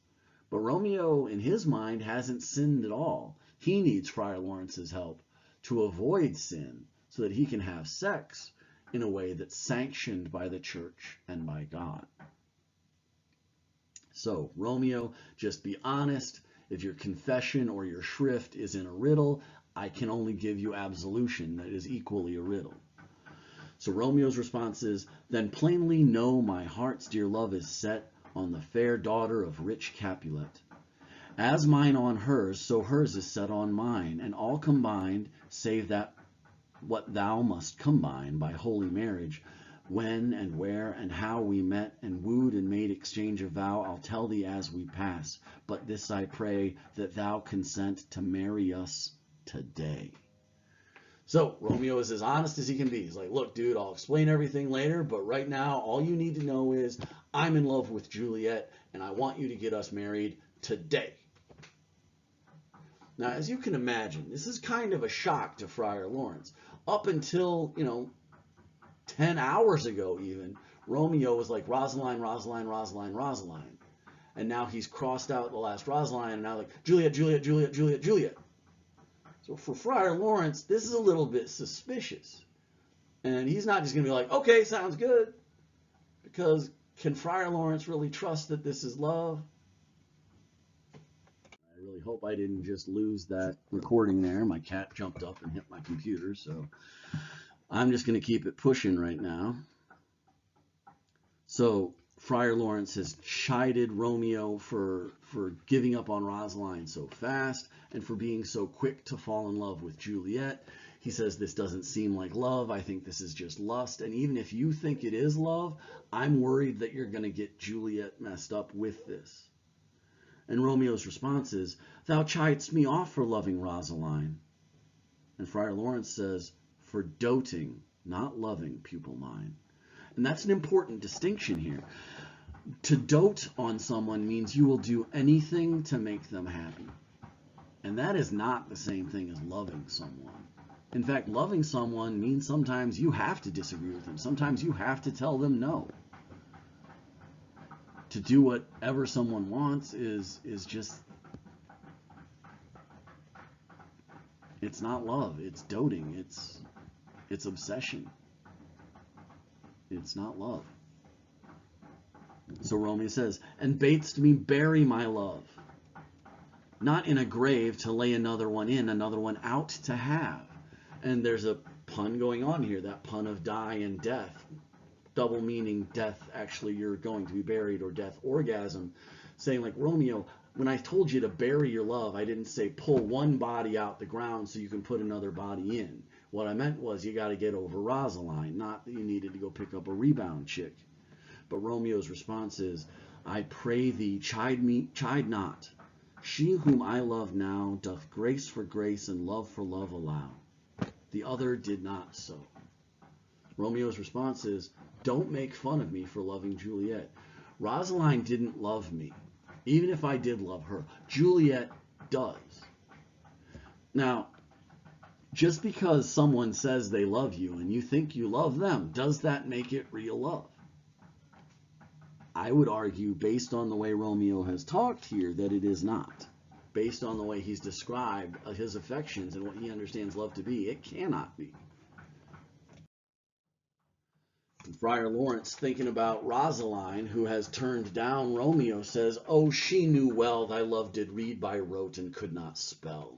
But Romeo, in his mind, hasn't sinned at all. He needs Friar Lawrence's help to avoid sin so that he can have sex in a way that's sanctioned by the church and by God. So, Romeo, just be honest. If your confession or your shrift is in a riddle, I can only give you absolution that is equally a riddle. So Romeo's response is, then plainly know my heart's dear love is set on the fair daughter of rich Capulet. As mine on hers, so hers is set on mine, and all combined, save that what thou must combine by holy marriage, when and where and how we met and wooed and made exchange of vow, I'll tell thee as we pass. But this I pray, that thou consent to marry us today. So Romeo is as honest as he can be. He's like, look, dude, I'll explain everything later, but right now, all you need to know is I'm in love with Juliet, and I want you to get us married today. Now, as you can imagine, this is kind of a shock to Friar Lawrence. Up until, 10 hours ago even, Romeo was like, Rosaline, Rosaline, Rosaline, Rosaline. And now he's crossed out the last Rosaline, and now like, Juliet, Juliet, Juliet, Juliet, Juliet. So for Friar Lawrence, this is a little bit suspicious. And he's not just going to be like, okay, sounds good. Because can Friar Lawrence really trust that this is love? I really hope I didn't just lose that recording there. My cat jumped up and hit my computer, so I'm just going to keep it pushing right now. So Friar Lawrence has chided Romeo for giving up on Rosaline so fast and for being so quick to fall in love with Juliet. He says this doesn't seem like love. I think this is just lust. And even if you think it is love, I'm worried that you're going to get Juliet messed up with this. And Romeo's response is, thou chidest me off for loving Rosaline. And Friar Lawrence says, for doting, not loving, pupil mine. And that's an important distinction here. To dote on someone means you will do anything to make them happy. And that is not the same thing as loving someone. In fact, loving someone means sometimes you have to disagree with them. Sometimes you have to tell them no. To do whatever someone wants is just, it's not love. It's doting. It's obsession. It's not love. So Romeo says, and bad'st me bury my love, not in a grave to lay another one in, another one out to have. And there's a pun going on here, that pun of die and death. Double meaning, death, actually you're going to be buried, or death orgasm. Saying like, Romeo, when I told you to bury your love, I didn't say pull one body out the ground so you can put another body in. What I meant was you got to get over Rosaline, not that you needed to go pick up a rebound chick. But Romeo's response is, I pray thee, chide not. She whom I love now doth grace for grace and love for love allow. The other did not so. Romeo's response is, don't make fun of me for loving Juliet. Rosaline didn't love me, even if I did love her. Juliet does. Now, just because someone says they love you and you think you love them, does that make it real love? I would argue, based on the way Romeo has talked here, that it is not. Based on the way he's described his affections and what he understands love to be, it cannot be. And Friar Lawrence, thinking about Rosaline, who has turned down Romeo, says, oh, she knew well thy love did read by rote and could not spell.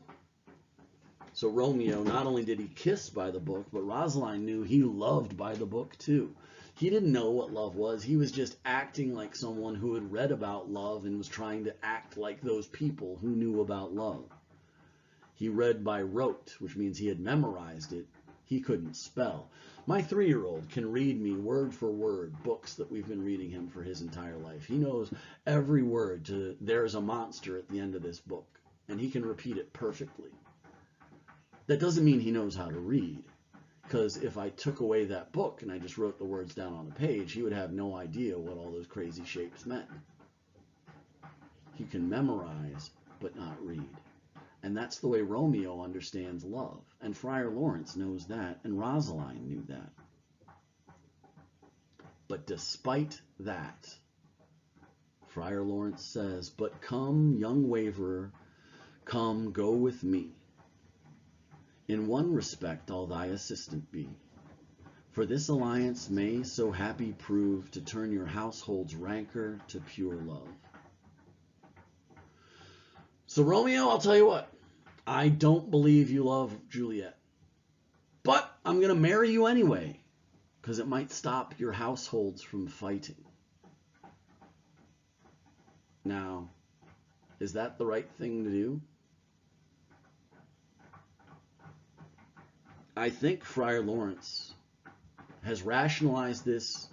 So Romeo, not only did he kiss by the book, but Rosaline knew he loved by the book too. He didn't know what love was. He was just acting like someone who had read about love and was trying to act like those people who knew about love. He read by rote, which means he had memorized it. He couldn't spell. My 3-year-old can read me word for word books that we've been reading him for his entire life. He knows every word to there's a monster at the end of this book, and he can repeat it perfectly. That doesn't mean he knows how to read. Because if I took away that book and I just wrote the words down on a page, he would have no idea what all those crazy shapes meant. He can memorize, but not read. And that's the way Romeo understands love. And Friar Lawrence knows that, and Rosaline knew that. But despite that, Friar Lawrence says, but come, young waverer, come, go with me. In one respect I'll thy assistant be, for this alliance may so happy prove to turn your household's rancor to pure love. So Romeo, I'll tell you what, I don't believe you love Juliet, but I'm going to marry you anyway, because it might stop your households from fighting. Now, is that the right thing to do? I think Friar Lawrence has rationalized this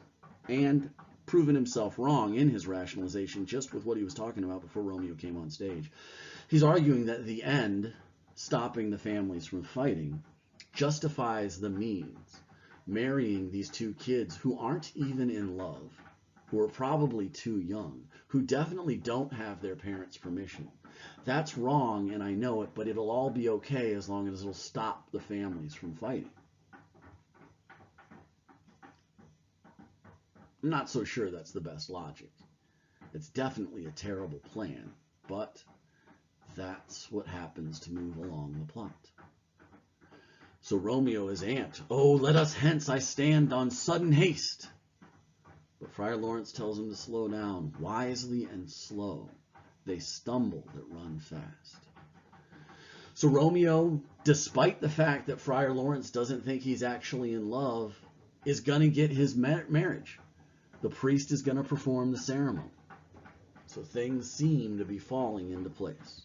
and proven himself wrong in his rationalization just with what he was talking about before Romeo came on stage. He's arguing that the end, stopping the families from fighting, justifies the means, marrying these two kids who aren't even in love, who are probably too young, who definitely don't have their parents' permission. That's wrong, and I know it, but it'll all be okay as long as it'll stop the families from fighting. I'm not so sure that's the best logic. It's definitely a terrible plan, but that's what happens to move along the plot. So Romeo is amped. Oh, let us hence, I stand on sudden haste. But Friar Lawrence tells him to slow down, wisely and slow. They stumble that run fast. So Romeo, despite the fact that Friar Lawrence doesn't think he's actually in love, is going to get his marriage. The priest is going to perform the ceremony. So things seem to be falling into place.